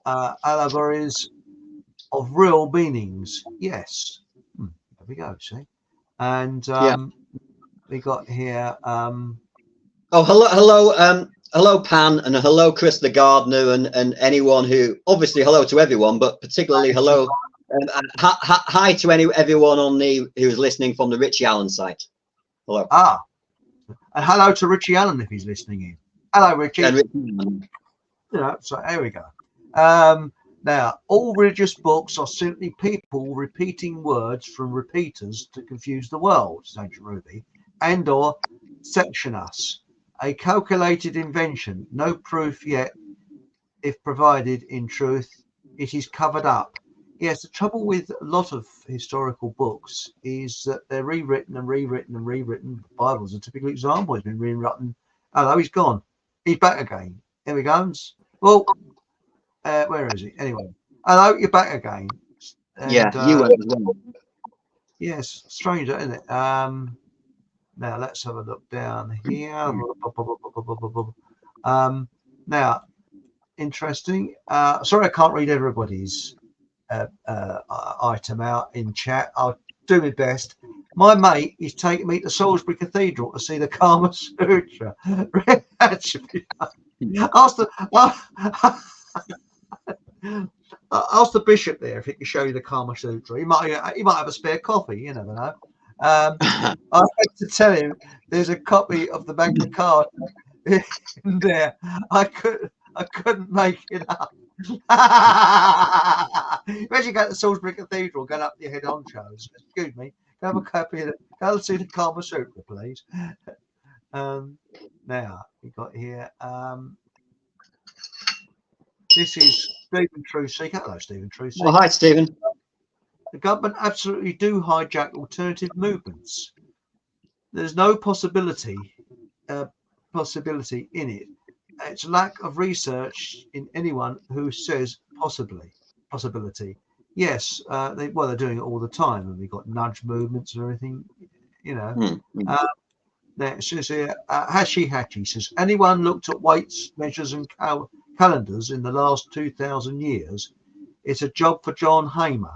allegories of real meanings. Yes. There we go. See, and we got here. Hello, Pan, and hello, Chris the Gardener, and anyone who, obviously, hello to everyone, but particularly hello, and hi to everyone who's listening from the Richie Allen site. Hello. And hello to Richie Allen if he's listening in. Hello, Richie. So there we go. Now, all religious books are simply people repeating words from repeaters to confuse the world, says Ancient Ruby, and/or section us. A calculated invention, no proof yet. If provided in truth, it is covered up. Yes, the trouble with a lot of historical books is that they're rewritten and rewritten and rewritten. The Bible's a typical example. It's been rewritten. Hello, he's gone. He's back again. Here he goes. Well, where is he? Anyway, hello, you're back again. And, you went as well. Yes, strange, isn't it? Now let's have a look down here. Now, interesting. Sorry, I can't read everybody's item out in chat. I'll do my best. My mate is taking me to Salisbury Cathedral to see the Kama Sutra. Ask the bishop there if he can show you the Kama Sutra. He might have a spare copy. You never know. I had to tell him there's a copy of the Magna Carta in there. I couldn't make it up. Imagine going to Salisbury Cathedral, going up your head honchos. Excuse me, can I have a copy of it? Go see the Kama Sutra, please. Now we got here. This is Stephen Truseek. Hello, Stephen Truseek. Oh, hi, Stephen. The government absolutely do hijack alternative movements. There's no possibility in it. It's lack of research in anyone who says possibility. Yes, they're doing it all the time, and we've got nudge movements and everything. You know. Now it says here, Hashi says, anyone looked at weights, measures, and calendars in the last 2,000 years? It's a job for John Hamer,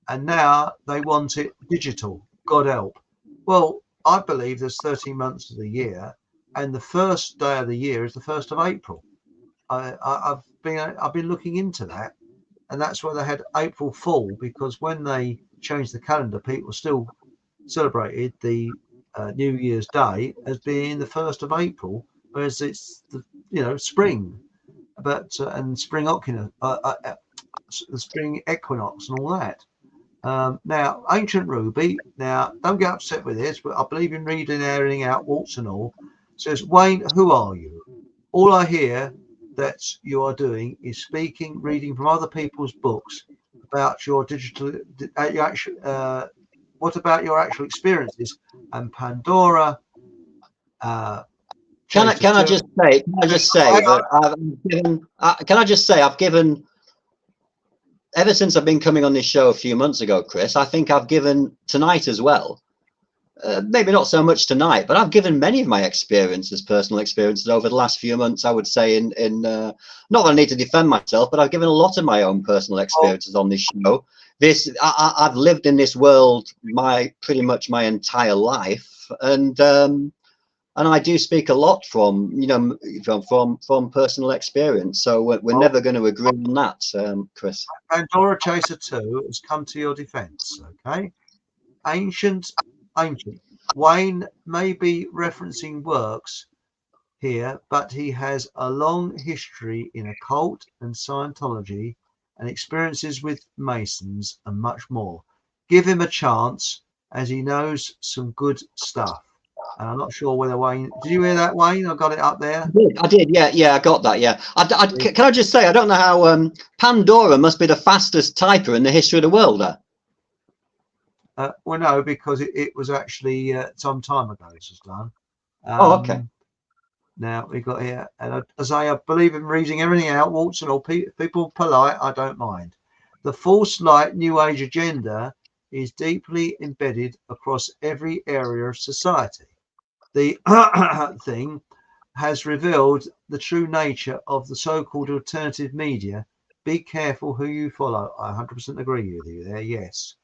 and now they want it digital. God help. Well, I believe there's 13 months of the year, and the first day of the year is the 1st of April. I've been looking into that, and that's why they had April Fool, because when they changed the calendar, people still celebrated the New Year's Day as being the 1st of April, whereas it's the spring, but and spring the spring equinox and all that. Now, Ancient Ruby. Now, don't get upset with this, but I believe in reading, airing out, warts and all. Says, Wayne, who are you? All I hear that you are doing is speaking, reading from other people's books about your digital. What about your actual experiences? And Pandora. Can I just say I've given ever since I've been coming on this show a few months ago, Chris. I think I've given tonight as well. Maybe not so much tonight, but I've given many of my experiences, personal experiences over the last few months. I would say in not that I need to defend myself, but I've given a lot of my own personal experiences on this show. I've lived in this world pretty much my entire life, and I do speak a lot from personal experience. So we're never going to agree on that, Chris. Pandora Chaser 2 has come to your defense, okay? Ancient. Wayne may be referencing works here, but he has a long history in occult and Scientology and experiences with Masons and much more. Give him a chance, as he knows some good stuff. And I'm not sure whether Wayne, did you hear that, Wayne? I got it up there. I did. Yeah, I got that. Yeah. Can I just say, I don't know how Pandora must be the fastest typer in the history of the world. Well, no, because it was actually some time ago this was done. Okay. Now we got here, and as I believe in reading everything out, warts and all, people polite, I don't mind. The false light New Age agenda is deeply embedded across every area of society. The thing has revealed the true nature of the so-called alternative media. Be careful who you follow. I 100% agree with you there. Yes.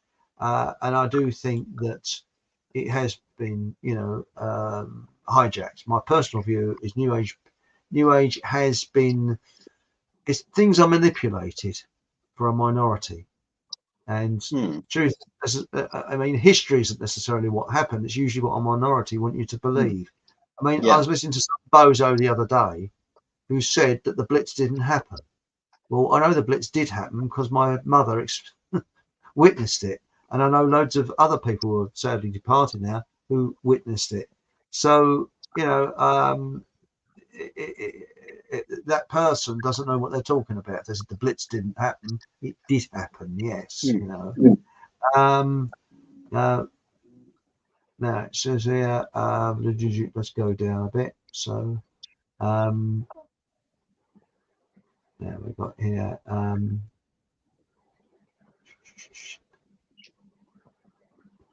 And I do think that it has been, hijacked. My personal view is New Age has been, things are manipulated for a minority. And truth, I mean, history isn't necessarily what happened. It's usually what a minority want you to believe. I mean, I was listening to some bozo the other day who said that the Blitz didn't happen. Well, I know the Blitz did happen because my mother witnessed it. And I know loads of other people who are sadly departed now who witnessed it. So, that person doesn't know what they're talking about. They said the Blitz didn't happen. It did happen, yes. Now it says here, let's go down a bit. So, now we've got here.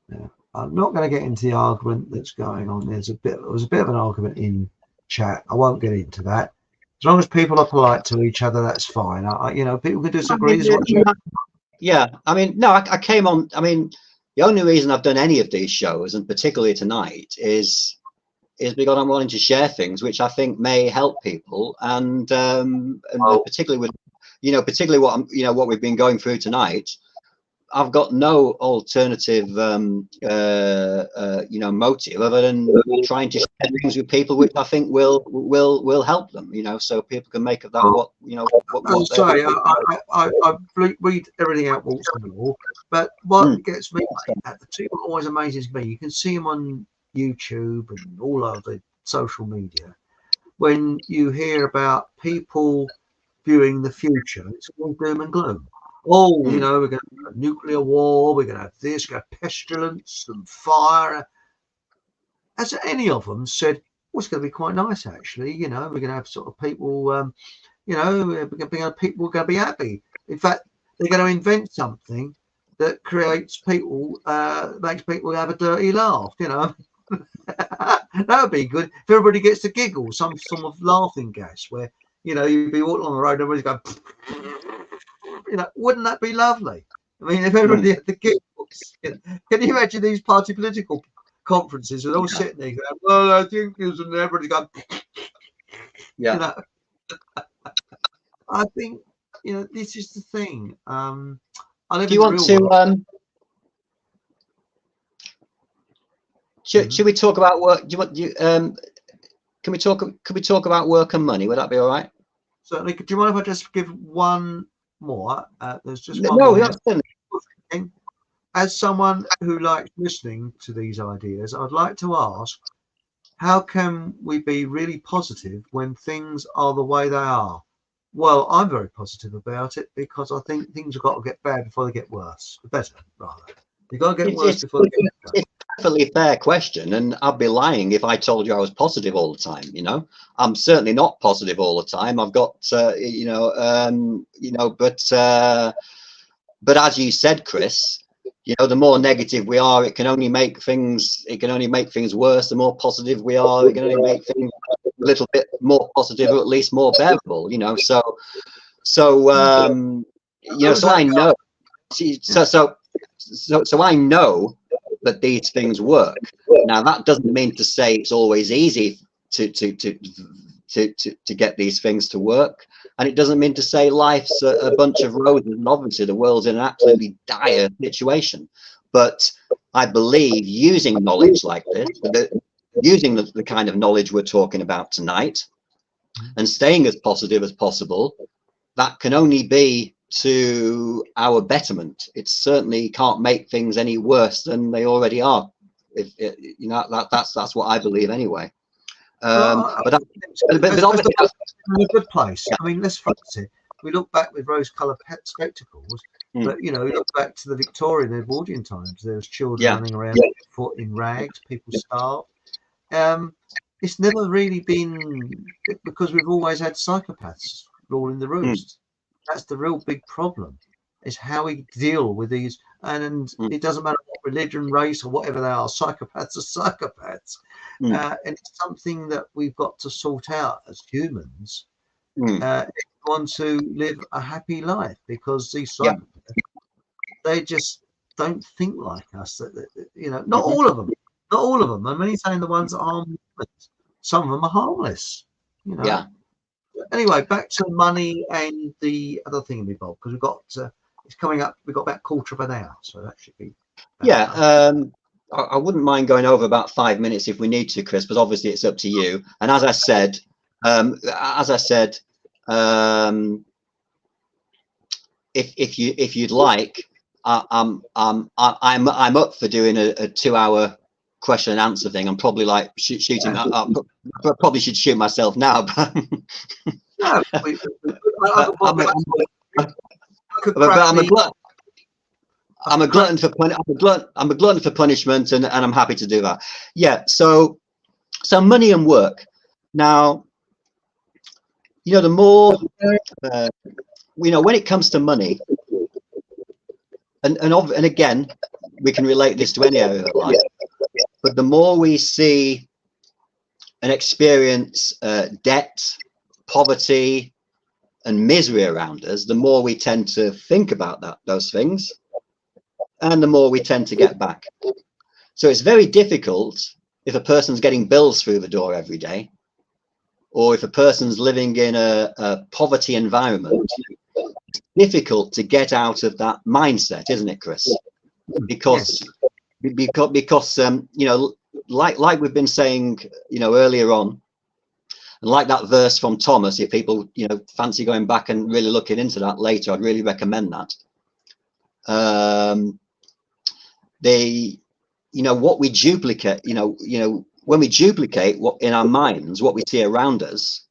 Now, I'm not going to get into the argument that's going on. There was a bit of an argument in chat. I won't get into that. As long as people are polite to each other, that's fine. People can disagree. Yeah, I mean, no, I came on. I mean, the only reason I've done any of these shows, and particularly tonight, is because I'm wanting to share things which I think may help people, and particularly with, particularly what we've been going through tonight. I've got no alternative, you know, motive other than trying to share things with people, which I think will help them. You know, so people can make of that what, you know, what sorry, I read everything out walks on the wall, but what gets me, the two what always amazes me, you can see them on YouTube and all over social media. When you hear about people viewing the future, it's all doom and gloom. Oh, you know, we're going to have a nuclear war, we're going to have this, we're going to have pestilence and fire. Has any of them said, well, it's going to be quite nice, actually, you know, we're going to have sort of people, you know, people are going to be happy. In fact, they're going to invent something that creates people, makes people have a dirty laugh, you know. That would be good if everybody gets to giggle, some sort of laughing gas where, you know, you'd be walking along the road and everybody's going, you know, wouldn't that be lovely? I mean, if everybody had the giggles, you know, can you imagine these party political conferences with all sitting there going, well, I think there's, and everybody's going, you know. I think, you know, this is the thing. I live do you in want the real world. Should we talk about work? Do you want can we talk about work and money? Would that be all right? Certainly. Do you mind if I just give one more? There's just one No, more. As someone who likes listening to these ideas, I'd like to ask, how can we be really positive when things are the way they are? Well, I'm very positive about it because I think things have got to get bad before they get worse. Better, rather. You've got to get worse before they get better. It's definitely a fair question, and I'd be lying if I told you I was positive all the time. You know, I'm certainly not positive all the time. I've got, you know, but as you said, Chris, you know, the more negative we are, it can only make things worse. The more positive we are, it can only make things a little bit more positive, or at least more bearable. You know, so you know, so I know. So I know that these things work. Now that doesn't mean to say it's always easy to get these things to work, and it doesn't mean to say life's a bunch of roses, and obviously the world's in an absolutely dire situation. But I believe using knowledge like this, using the kind of knowledge we're talking about tonight, and staying as positive as possible, that can only be to our betterment. It certainly can't make things any worse than they already are. You know, that's what I believe anyway. But obviously that's in a good place. I mean, let's face it. We look back with rose-coloured spectacles, but you know, we look back to the Victorian, the Edwardian times. There was children running around foot in rags, people starved. It's never really been, because we've always had psychopaths ruling the roost. That's the real big problem, is how we deal with these. And it doesn't matter what religion, race, or whatever they are, psychopaths are psychopaths. And it's something that we've got to sort out as humans if we want to live a happy life, because these psychopaths, they just don't think like us. You know, not all of them. Not all of them. I'm only saying the ones that are harmless. Some of them are harmless. You know. Yeah. Anyway, back to money and the other thing we Bob, because we've got it's coming up. We've got about quarter of an hour, so that should be. I wouldn't mind going over about 5 minutes if we need to, Chris, but obviously it's up to you. And as I said, if you'd like, I'm up for doing a 2-hour question and answer thing. I'm probably like shooting. I probably should shoot myself now. No, I'm a glutton for punishment, and I'm happy to do that. Yeah. So money and work. Now, you know, the more you know, when it comes to money, and again, we can relate this to any area of life. But the more we see and experience debt, poverty, and misery around us, the more we tend to think about those things, and the more we tend to get back. So it's very difficult if a person's getting bills through the door every day, or if a person's living in a poverty environment, difficult to get out of that mindset, isn't it, Chris? Because you know, like we've been saying, you know, earlier on, and like that verse from Thomas, if people, you know, fancy going back and really looking into that later, I'd really recommend that. You know, what we duplicate, you know, when we duplicate what in our minds, what we see around us,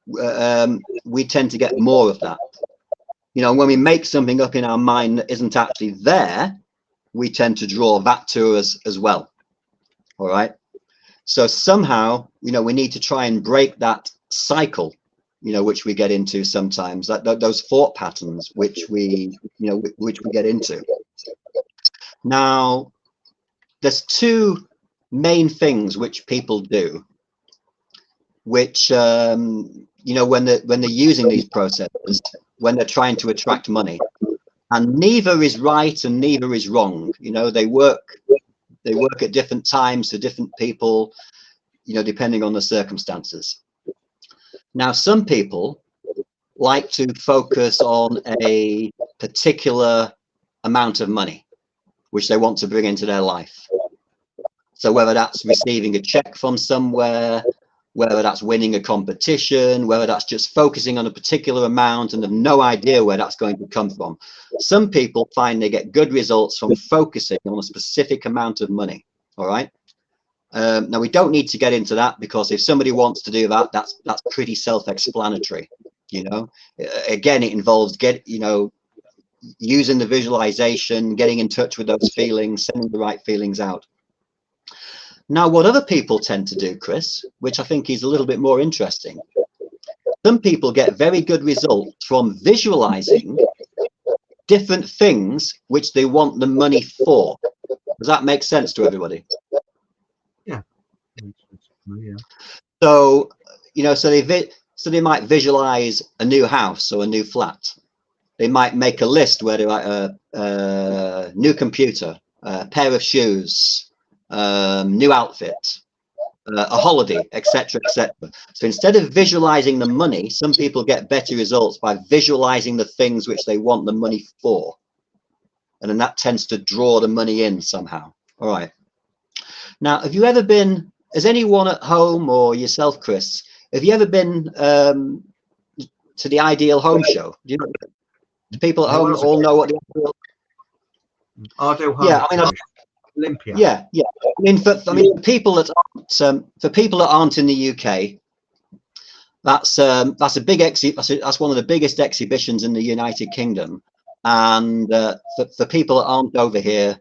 we tend to get more of that. You know, when we make something up in our mind that isn't actually there, we tend to draw that to us as well. All right. So somehow, you know, we need to try and break that cycle, you know, which we get into sometimes, those thought patterns, which we get into. Now, there's two main things which people do, which, you know, when they're using these processes, when they're trying to attract money, and neither is right and neither is wrong. You know, they work at different times for different people, you know, depending on the circumstances. Now, some people like to focus on a particular amount of money which they want to bring into their life. So whether that's receiving a check from somewhere, whether that's winning a competition, whether that's just focusing on a particular amount and have no idea where that's going to come from. Some people find they get good results from focusing on a specific amount of money. All right. Now, we don't need to get into that, because if somebody wants to do that, that's pretty self-explanatory. You know, again, it involves using the visualization, getting in touch with those feelings, sending the right feelings out. Now, what other people tend to do, Chris, which I think is a little bit more interesting, some people get very good results from visualizing different things which they want the money for. Does that make sense to everybody? Yeah. So, you know, so they might visualize a new house or a new flat. They might make a list where they like a new computer, a pair of shoes, new outfit, a holiday, etc., etc. So instead of visualizing the money, some people get better results by visualizing the things which they want the money for, and then that tends to draw the money in somehow. All right. Now, have you ever been? Has anyone at home or yourself, Chris, have you ever been to the Ideal Home Show? Do people at home all know what the Ideal Home? Yeah, I mean, Olympia. Yeah. I mean, for people that aren't in the UK, that's a big that's one of the biggest exhibitions in the United Kingdom, and for people that aren't over here,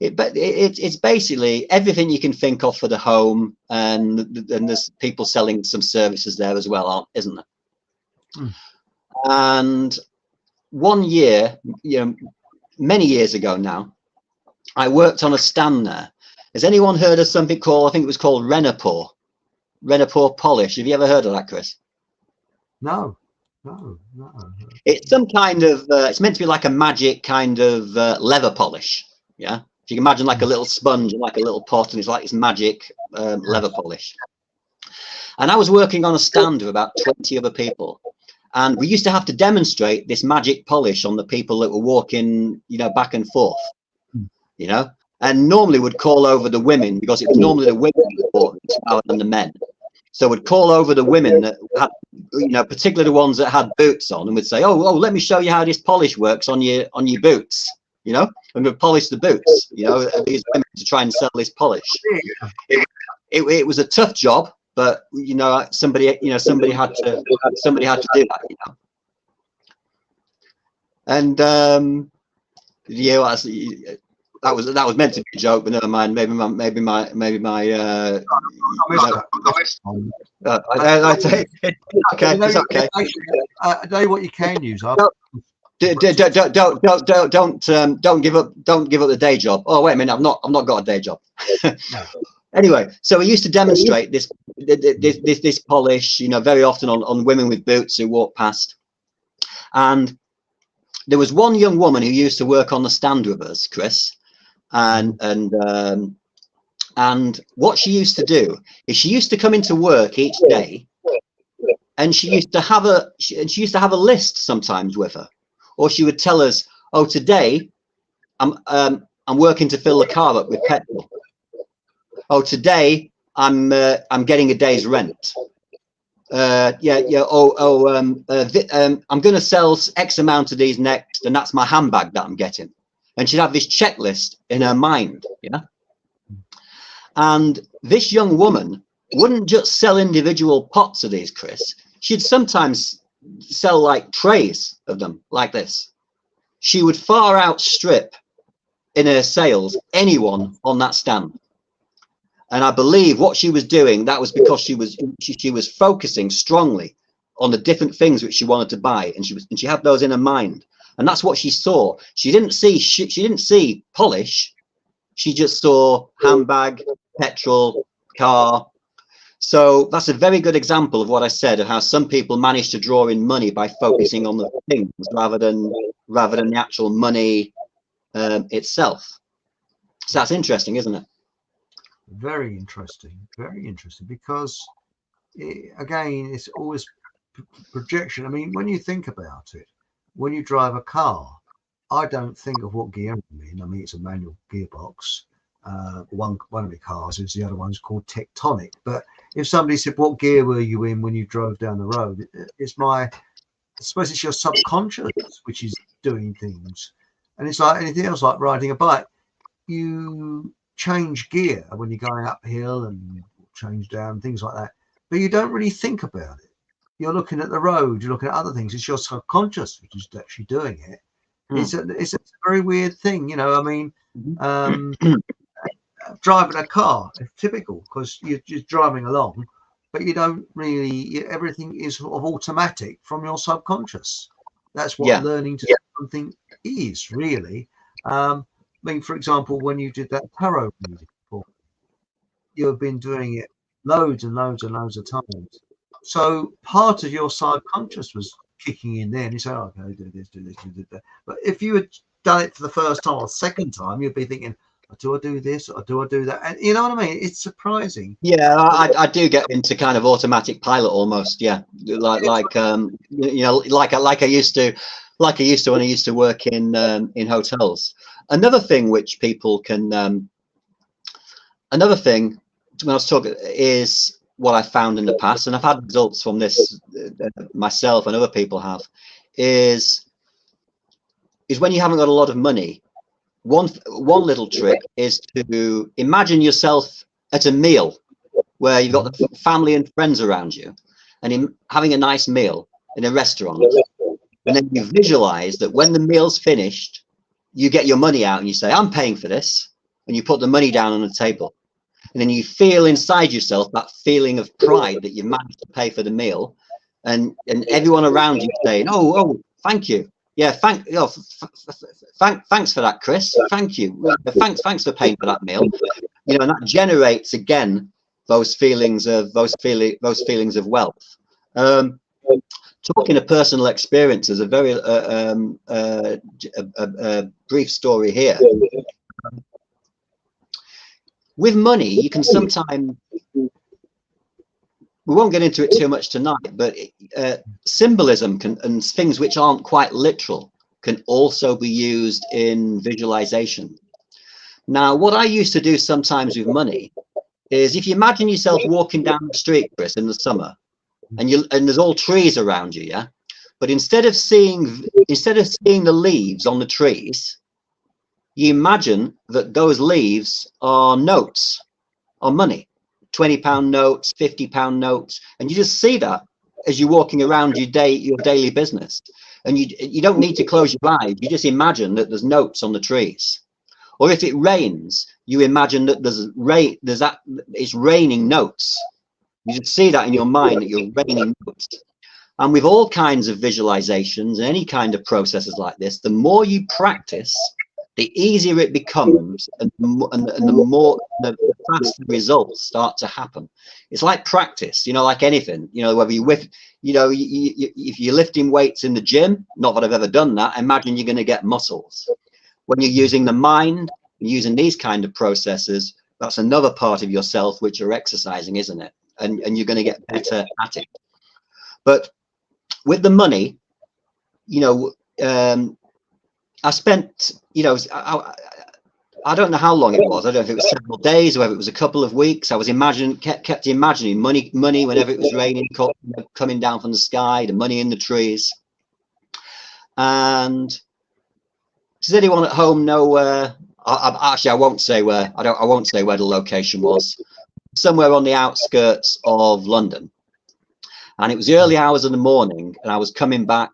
it's basically everything you can think of for the home, and there's people selling some services there as well, isn't there? Mm. And one year, you know, many years ago now, I worked on a stand there. Has anyone heard of something called, I think it was called Renapur polish? Have you ever heard of that, Chris? No. It's some kind of, it's meant to be like a magic kind of leather polish. Yeah. If you can imagine like a little sponge and like a little pot, and it's like this magic leather polish. And I was working on a stand with about 20 other people. And we used to have to demonstrate this magic polish on the people that were walking, you know, back and forth, you know, and normally would call over the women, because it was normally the women who bought it rather than the men. So would call over the women that had, you know, particularly the ones that had boots on, and would say, oh, let me show you how this polish works on your boots, you know, and would polish the boots, you know, these women to try and sell this polish. It was a tough job. But you know, somebody had to do that, you know. And yeah, that was meant to be a joke, but never mind. Maybe my. Okay, it's okay. I tell you what you can use. Don't give up the day job. Oh wait a minute, I've not got a day job. Anyway, so we used to demonstrate this polish, you know, very often on women with boots who walk past. And there was one young woman who used to work on the stand with us, Chris, and what she used to do is she used to come into work each day And she used to have a list sometimes with her, or she would tell us, "Oh, today I'm working to fill the car up with petrol. Oh, today I'm getting a day's rent. I'm going to sell X amount of these next, and that's my handbag that I'm getting." And she'd have this checklist in her mind, yeah. And this young woman wouldn't just sell individual pots of these, Chris. She'd sometimes sell like trays of them like this. She would far outstrip in her sales anyone on that stand. And I believe what she was doing, that was because she was focusing strongly on the different things which she wanted to buy, and she had those in her mind. And that's what she saw. She didn't see polish. She just saw handbag, petrol, car. So that's a very good example of what I said, of how some people manage to draw in money by focusing on the things rather than the actual money itself. So that's interesting, isn't it? Very interesting, because again, it's always projection. I mean, when you think about it, when you drive a car, I don't think of what gear I'm in. I mean, it's a manual gearbox. One of the cars is, the other one's called Tectonic. But if somebody said, "What gear were you in when you drove down the road?" I suppose it's your subconscious which is doing things. And it's like anything else, like riding a bike. You change gear when you're going uphill and change down, things like that. But you don't really think about it. You're looking at the road, you're looking at other things. It's your subconscious which is actually doing it. It's a very weird thing, you know. I mean, driving a car is typical, because you're just driving along, but you don't really, everything is sort of automatic from your subconscious. That's what learning to do something is, really. I mean, for example, when you did that tarot reading before, you have been doing it loads and loads and loads of times. So part of your subconscious was kicking in there, and you say, "Oh, okay, do this, do this, do that." But if you had done it for the first time or second time, you'd be thinking, "Do I do this or do I do that?" And you know what I mean? It's surprising. Yeah, I do get into kind of automatic pilot almost. Yeah, like I used to when I used to work in hotels. Another thing which people can, another thing when I was talking is what I found in the past, and I've had results from this myself and other people have, is when you haven't got a lot of money. One little trick is to imagine yourself at a meal where you've got the family and friends around you, and having a nice meal in a restaurant, and then you visualize that when the meal's finished, you get your money out and you say, "I'm paying for this," and you put the money down on the table, and then you feel inside yourself that feeling of pride that you managed to pay for the meal, and everyone around you saying, "Oh, thank you. Yeah, thanks for that, Chris. Thank you. Thanks for paying for that meal." You know, and that generates again those feelings of wealth. Talking of personal experiences, a very brief story here. With money, you can sometimes, we won't get into it too much tonight, but symbolism and things which aren't quite literal can also be used in visualization. Now, what I used to do sometimes with money is, if you imagine yourself walking down the street, Chris, in the summer, and there's all trees around you, yeah, but instead of seeing the leaves on the trees, you imagine that those leaves are notes, are money. £20 notes, £50 notes, and you just see that as you're walking around your daily business, and you don't need to close your eyes. You just imagine that there's notes on the trees. Or if it rains, you imagine that it's raining notes. You just see that in your mind, that you're raining notes. And with all kinds of visualizations and any kind of processes like this, the more you practice, the easier it becomes, and the faster results start to happen. It's like practice, you know, like anything, you know, whether if you're lifting weights in the gym, not that I've ever done that, imagine you're going to get muscles. When you're using the mind, using these kind of processes, that's another part of yourself which you're exercising, isn't it? And you're going to get better at it. But with the money, you know, I spent, you know, I don't know how long it was. I don't know if it was several days or whether it was a couple of weeks. I was kept imagining money whenever it was raining, coming down from the sky, the money in the trees. And does anyone at home know where? Actually, I won't say where. I won't say where the location was. Somewhere on the outskirts of London. And it was the early hours of the morning, and I was coming back.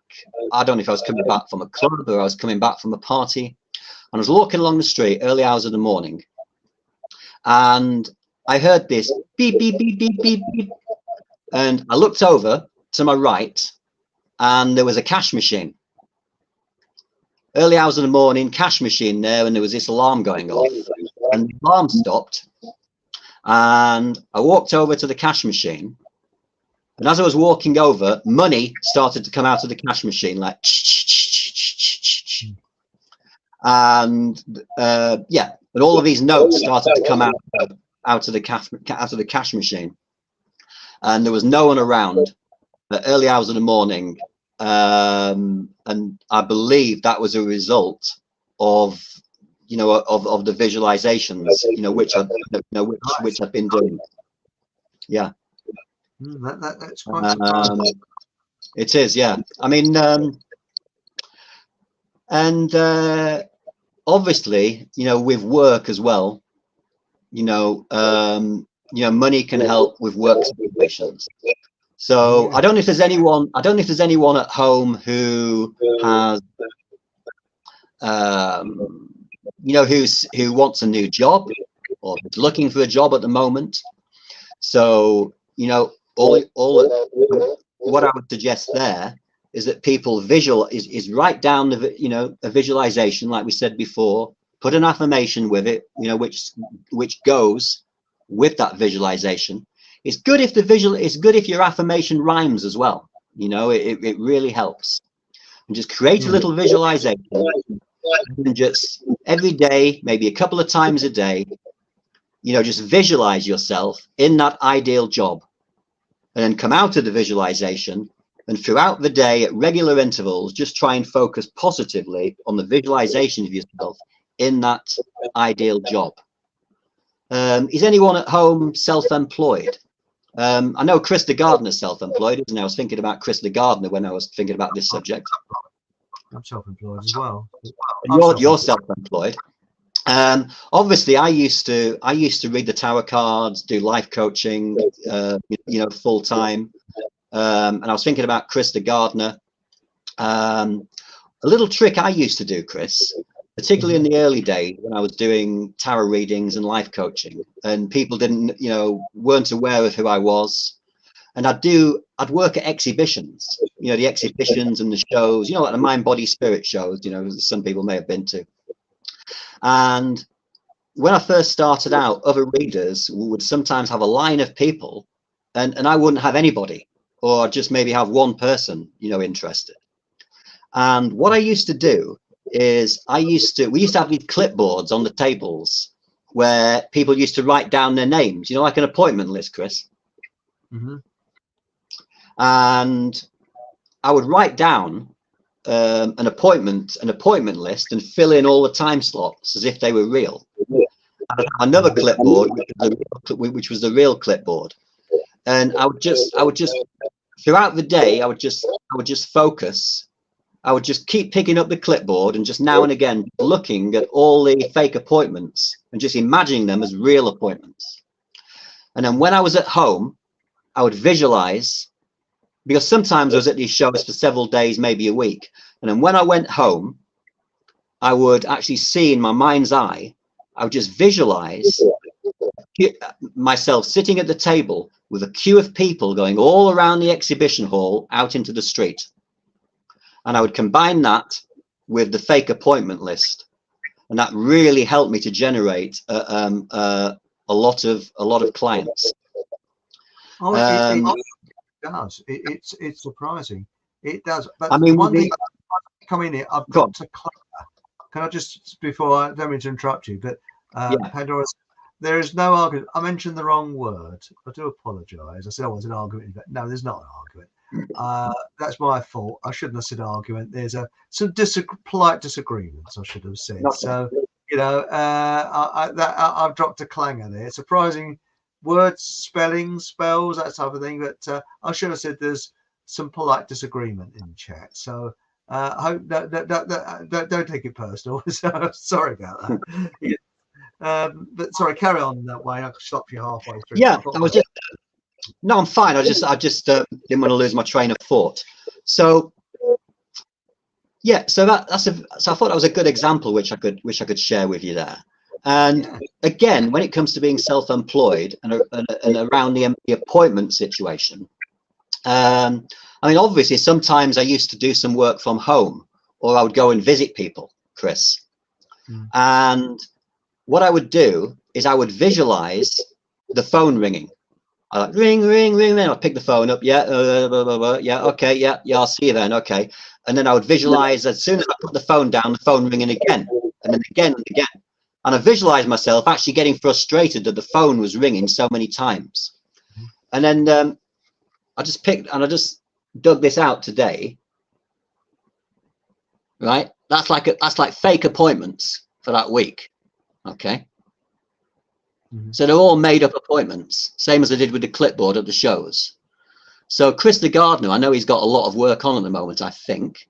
I don't know if I was coming back from a club or I was coming back from a party. And I was walking along the street, early hours of the morning, and I heard this beep, beep, beep, beep, beep, beep. And I looked over to my right, and there was a cash machine. Early hours of the morning, cash machine there, and there was this alarm going off. And the alarm stopped, and I walked over to the cash machine. And as I was walking over, money started to come out of the cash machine, like, and yeah, and all of these notes started to come out of the cash machine, and there was no one around at early hours of the morning, and I believe that was a result of, you know, of the visualizations, you know, which I've been doing. Yeah. That's quite surprising. It is, yeah. I mean, and obviously, you know, with work as well, you know, money can help with work situations. So I don't know if there's anyone. I don't know if there's anyone at home who has, you know, who wants a new job or is looking for a job at the moment. So, you know, what I would suggest there is that people is write down the, you know, a visualization, like we said before, put an affirmation with it, you know, which goes with that visualization. It's good if your affirmation rhymes as well. You know, it really helps. And just create a little visualization, and just every day, maybe a couple of times a day, you know, just visualize yourself in that ideal job. And then come out of the visualization, and throughout the day at regular intervals, just try and focus positively on the visualization of yourself in that ideal job. Is anyone at home self-employed? I know Chris the Gardener's self-employed, isn't he? I was thinking about Chris the Gardener when I was thinking about this subject. I'm self-employed as well. You're self-employed. Obviously, I used to read the tarot cards, do life coaching, you know, full time. And I was thinking about Chris the Gardener. A little trick I used to do, Chris, particularly in the early days when I was doing tarot readings and life coaching, and people didn't, you know, weren't aware of who I was. And I'd work at exhibitions, you know, the exhibitions and the shows, you know, like the mind, body, spirit shows, you know, some people may have been to. And when I first started out, other readers would sometimes have a line of people, and I wouldn't have anybody, or just maybe have one person, you know, interested. And what I used to do is we used to have these clipboards on the tables where people used to write down their names, you know, like an appointment list, Chris. Mm-hmm. And I would write down an appointment list and fill in all the time slots as if they were real. Another clipboard, which was the real clipboard, and I would just throughout the day I would just focus. I would just keep picking up the clipboard and just now and again looking at all the fake appointments and just imagining them as real appointments. And then when I was at home, I would visualize, because sometimes I was at these shows for several days, maybe a week. And then when I went home, I would actually see in my mind's eye, I would just visualize myself sitting at the table with a queue of people going all around the exhibition hall out into the street. And I would combine that with the fake appointment list. And that really helped me to generate a lot of clients. Oh, it does. It's surprising. It does. But I mean, one thing come in here, I've got to clarify. Can I just, before I don't mean to interrupt you, but Pandora, there is no argument. I mentioned the wrong word. I do apologise. I said, oh, it's an argument, but no, there's not an argument. That's my fault. I shouldn't have said argument. There's some polite disagreements, I should have said. Not So, I've dropped a clanger there. Surprising words, spellings, spells, that type of thing. But I should have said there's some polite disagreement in chat. So I hope that don't take it personal. So, sorry about that. Yeah. But sorry, carry on that way. I stopped you halfway through. Yeah, I was just. No, I'm fine. I just didn't want to lose my train of thought. So yeah, so so I thought that was a good example which I could share with you there. And again, when it comes to being self-employed and around the appointment situation, I mean, obviously, sometimes I used to do some work from home, or I would go and visit people, Chris. And what I would do is I would visualize the phone ringing. I like ring, ring, ring, ring. I'll pick the phone up. Yeah, yeah, okay, yeah, I'll see you then. Okay. And then I would visualize as soon as I put the phone down, the phone ringing again, and then again and again. And I visualized myself actually getting frustrated that the phone was ringing so many times. And then I just dug this out today. Right? That's like fake appointments for that week. Okay. So they're all made up appointments, same as I did with the clipboard at the shows. So Chris the gardener, I know he's got a lot of work on at the moment, I think.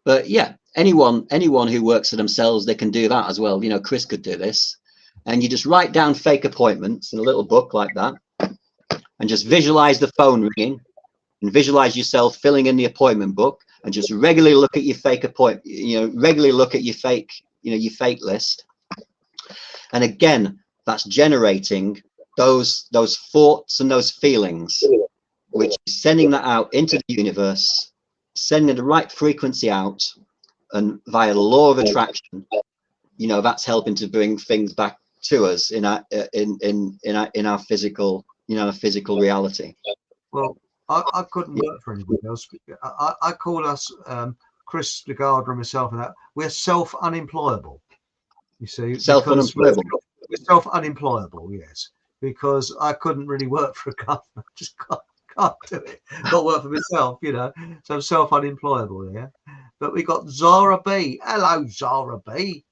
But yeah, anyone who works for themselves, they can do that as well. You know, Chris could do this. And you just write down fake appointments in a little book like that, and just visualize the phone ringing, and visualize yourself filling in the appointment book, and just regularly look at your fake appointment, regularly look at your fake, your fake list. And again, that's generating those thoughts and those feelings, which is sending that out into the universe, sending the right frequency out, and via the law of attraction, that's helping to bring things back to us in our physical, physical reality. Well, I couldn't work for anybody else. I call us Chris the gardener and myself, and that we're self-unemployable. You see, self-unemployable. We're self-unemployable, yes, because I couldn't really work for a government. Just can't do it. Got work for myself, So I'm self-unemployable, yeah. But we got Zara B. Hello, Zara B.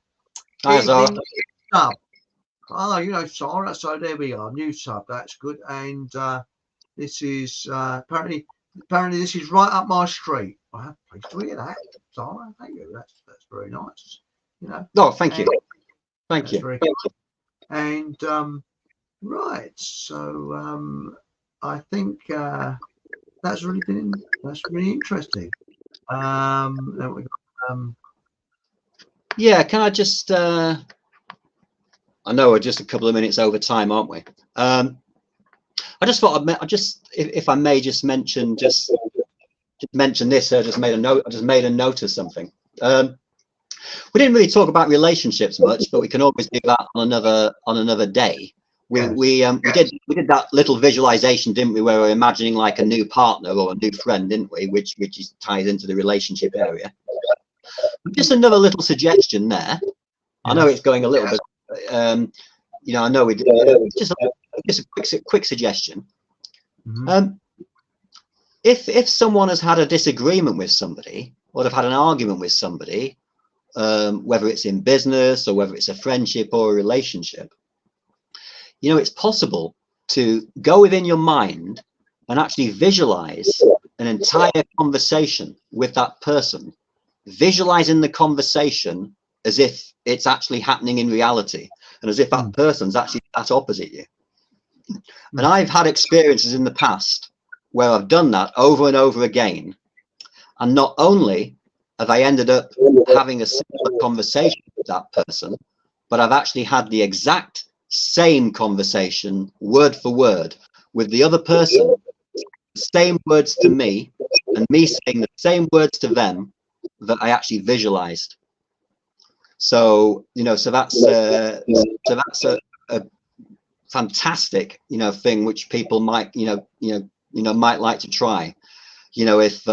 Hi, Zara. Sub. Oh, Zara. So there we are, new sub. That's good. And this is apparently this is right up my street. Well, pleased to hear that, Zara. Thank you. That's very nice. Oh, thank you. Thank you. And right, so I think that's really interesting. Then we got, yeah, can I just I know we're just a couple of minutes over time, aren't we? I just thought if I may just mention this. I just made a note of something. We didn't really talk about relationships much, but we can always do that on another day. We did that little visualization, didn't we, where we're imagining like a new partner or a new friend, didn't we, which ties into the relationship area. Just another little suggestion there. I know it's going a little bit, I know we did just a quick suggestion. If someone has had a disagreement with somebody, or they've had an argument with somebody, whether it's in business or whether it's a friendship or a relationship, it's possible to go within your mind and actually visualize an entire conversation with that person, visualizing the conversation as if it's actually happening in reality, and as if that person's actually sat opposite you. And I've had experiences in the past where I've done that over and over again, and not only have I ended up having a similar conversation with that person, but I've actually had the exact same conversation, word for word, with the other person, the same words to me, and me saying the same words to them that I actually visualized. So, so that's a fantastic, thing which people might, might like to try. If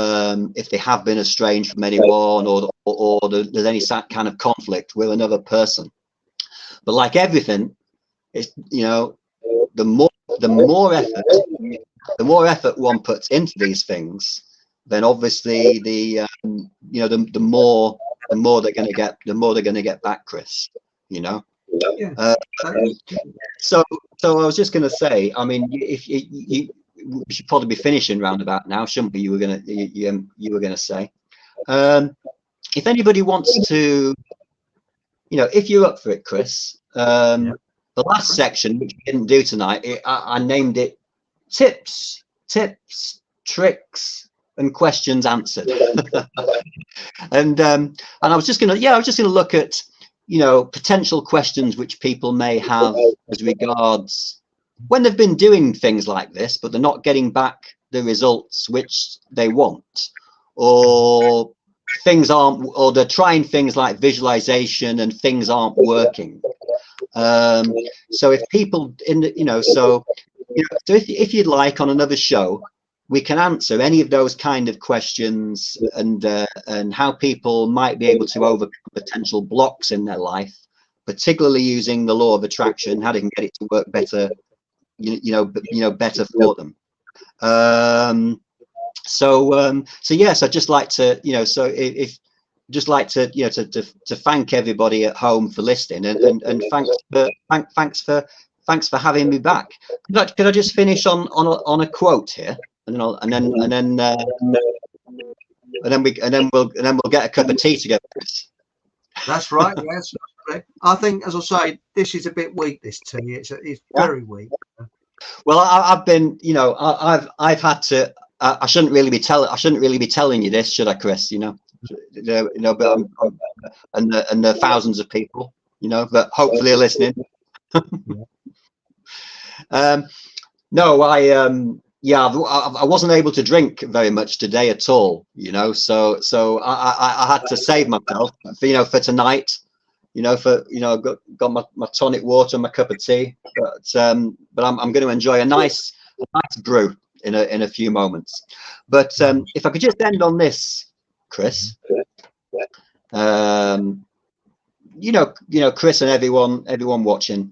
they have been estranged from anyone, or there's any kind of conflict with another person. But like everything, it's the more effort one puts into these things, then obviously the the more they're going to get, back, Chris. You know. Yeah. So I was just going to say, I mean, if you we should probably be finishing round about now, shouldn't we? You were going to say, if anybody wants to, if you're up for it, Chris. The last section, which we didn't do tonight, I named it tips, tricks, and questions answered. and I was just gonna look at potential questions which people may have as regards when they've been doing things like this, but they're not getting back the results which they want, or they're trying things like visualization and things aren't working. So if people so if you'd like, on another show, we can answer any of those kind of questions, and how people might be able to overcome potential blocks in their life, particularly using the law of attraction, how they can get it to work better, better for them. So yes, I'd just like to, to thank everybody at home for listening, and thanks for having me back. Could I just finish on a quote here, and then we'll get a cup of tea together. That's right. Yes, I think, as I say, this is a bit weak. This tea, it's very weak. Well, I've been, I've had to. I shouldn't really be telling you this, should I, Chris? But and the thousands of people, that hopefully are listening. No, I wasn't able to drink very much today at all, so I had to save myself, for tonight, got my tonic water, my cup of tea, but I'm going to enjoy a nice brew in a few moments. But if I could just end on this, Chris, Chris and everyone watching,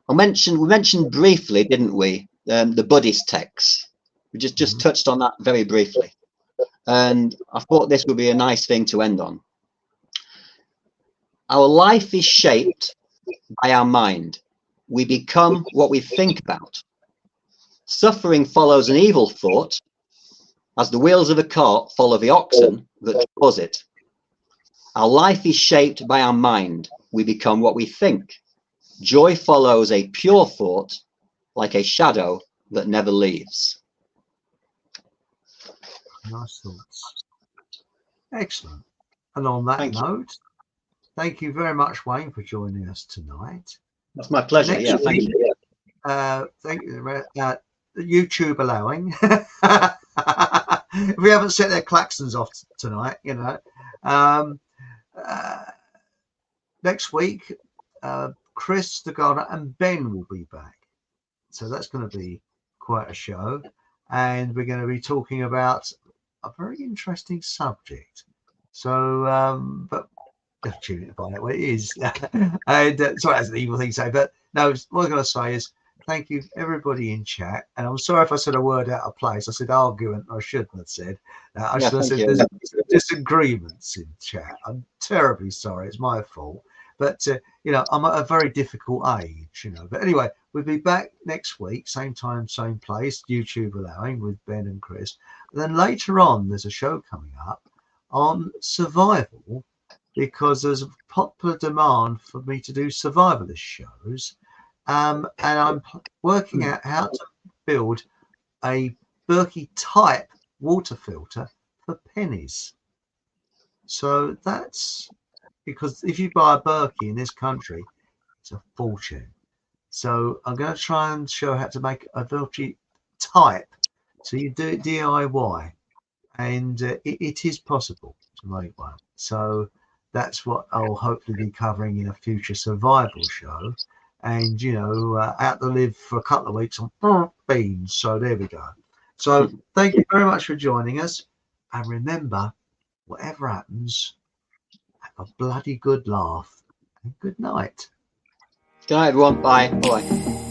we mentioned briefly, didn't we, the Buddhist texts. We just touched on that very briefly, and I thought this would be a nice thing to end on. Our life is shaped by our mind. We become what we think about. Suffering follows an evil thought, as the wheels of a cart follow the oxen that draws it. Our life is shaped by our mind. We become what we think. Joy follows a pure thought, like a shadow that never leaves. Nice thoughts. Excellent. And on that note, thank you very much, Wayne, for joining us tonight. That's my pleasure. Thank you. Thank you. YouTube allowing. If we haven't set their klaxons off tonight, next week, Chris, the gardener, and Ben will be back. So that's going to be quite a show. And we're going to be talking about a very interesting subject. So, but tune in to find out what it is. And sorry, that's an evil thing to say. But no, what I'm going to say is thank you, everybody in chat. And I'm sorry if I said a word out of place. I said argument. I shouldn't have said. I should have said there's disagreements in chat. I'm terribly sorry. It's my fault. But, I'm at a very difficult age, But anyway, we'll be back next week, same time, same place, YouTube allowing, with Ben and Chris. And then later on, there's a show coming up on survival, because there's a popular demand for me to do survivalist shows. And I'm working out how to build a Berkey type water filter for pennies. So that's because if you buy a Berkey in this country, it's a fortune. So I'm going to try and show how to make a Berkey type. So you do it DIY, and it is possible to make one. So that's what I'll hopefully be covering in a future survival show. And, out to live for a couple of weeks on beans. So there we go. So thank you very much for joining us. And remember, whatever happens, have a bloody good laugh. And good night. Good night, everyone. Bye. Bye.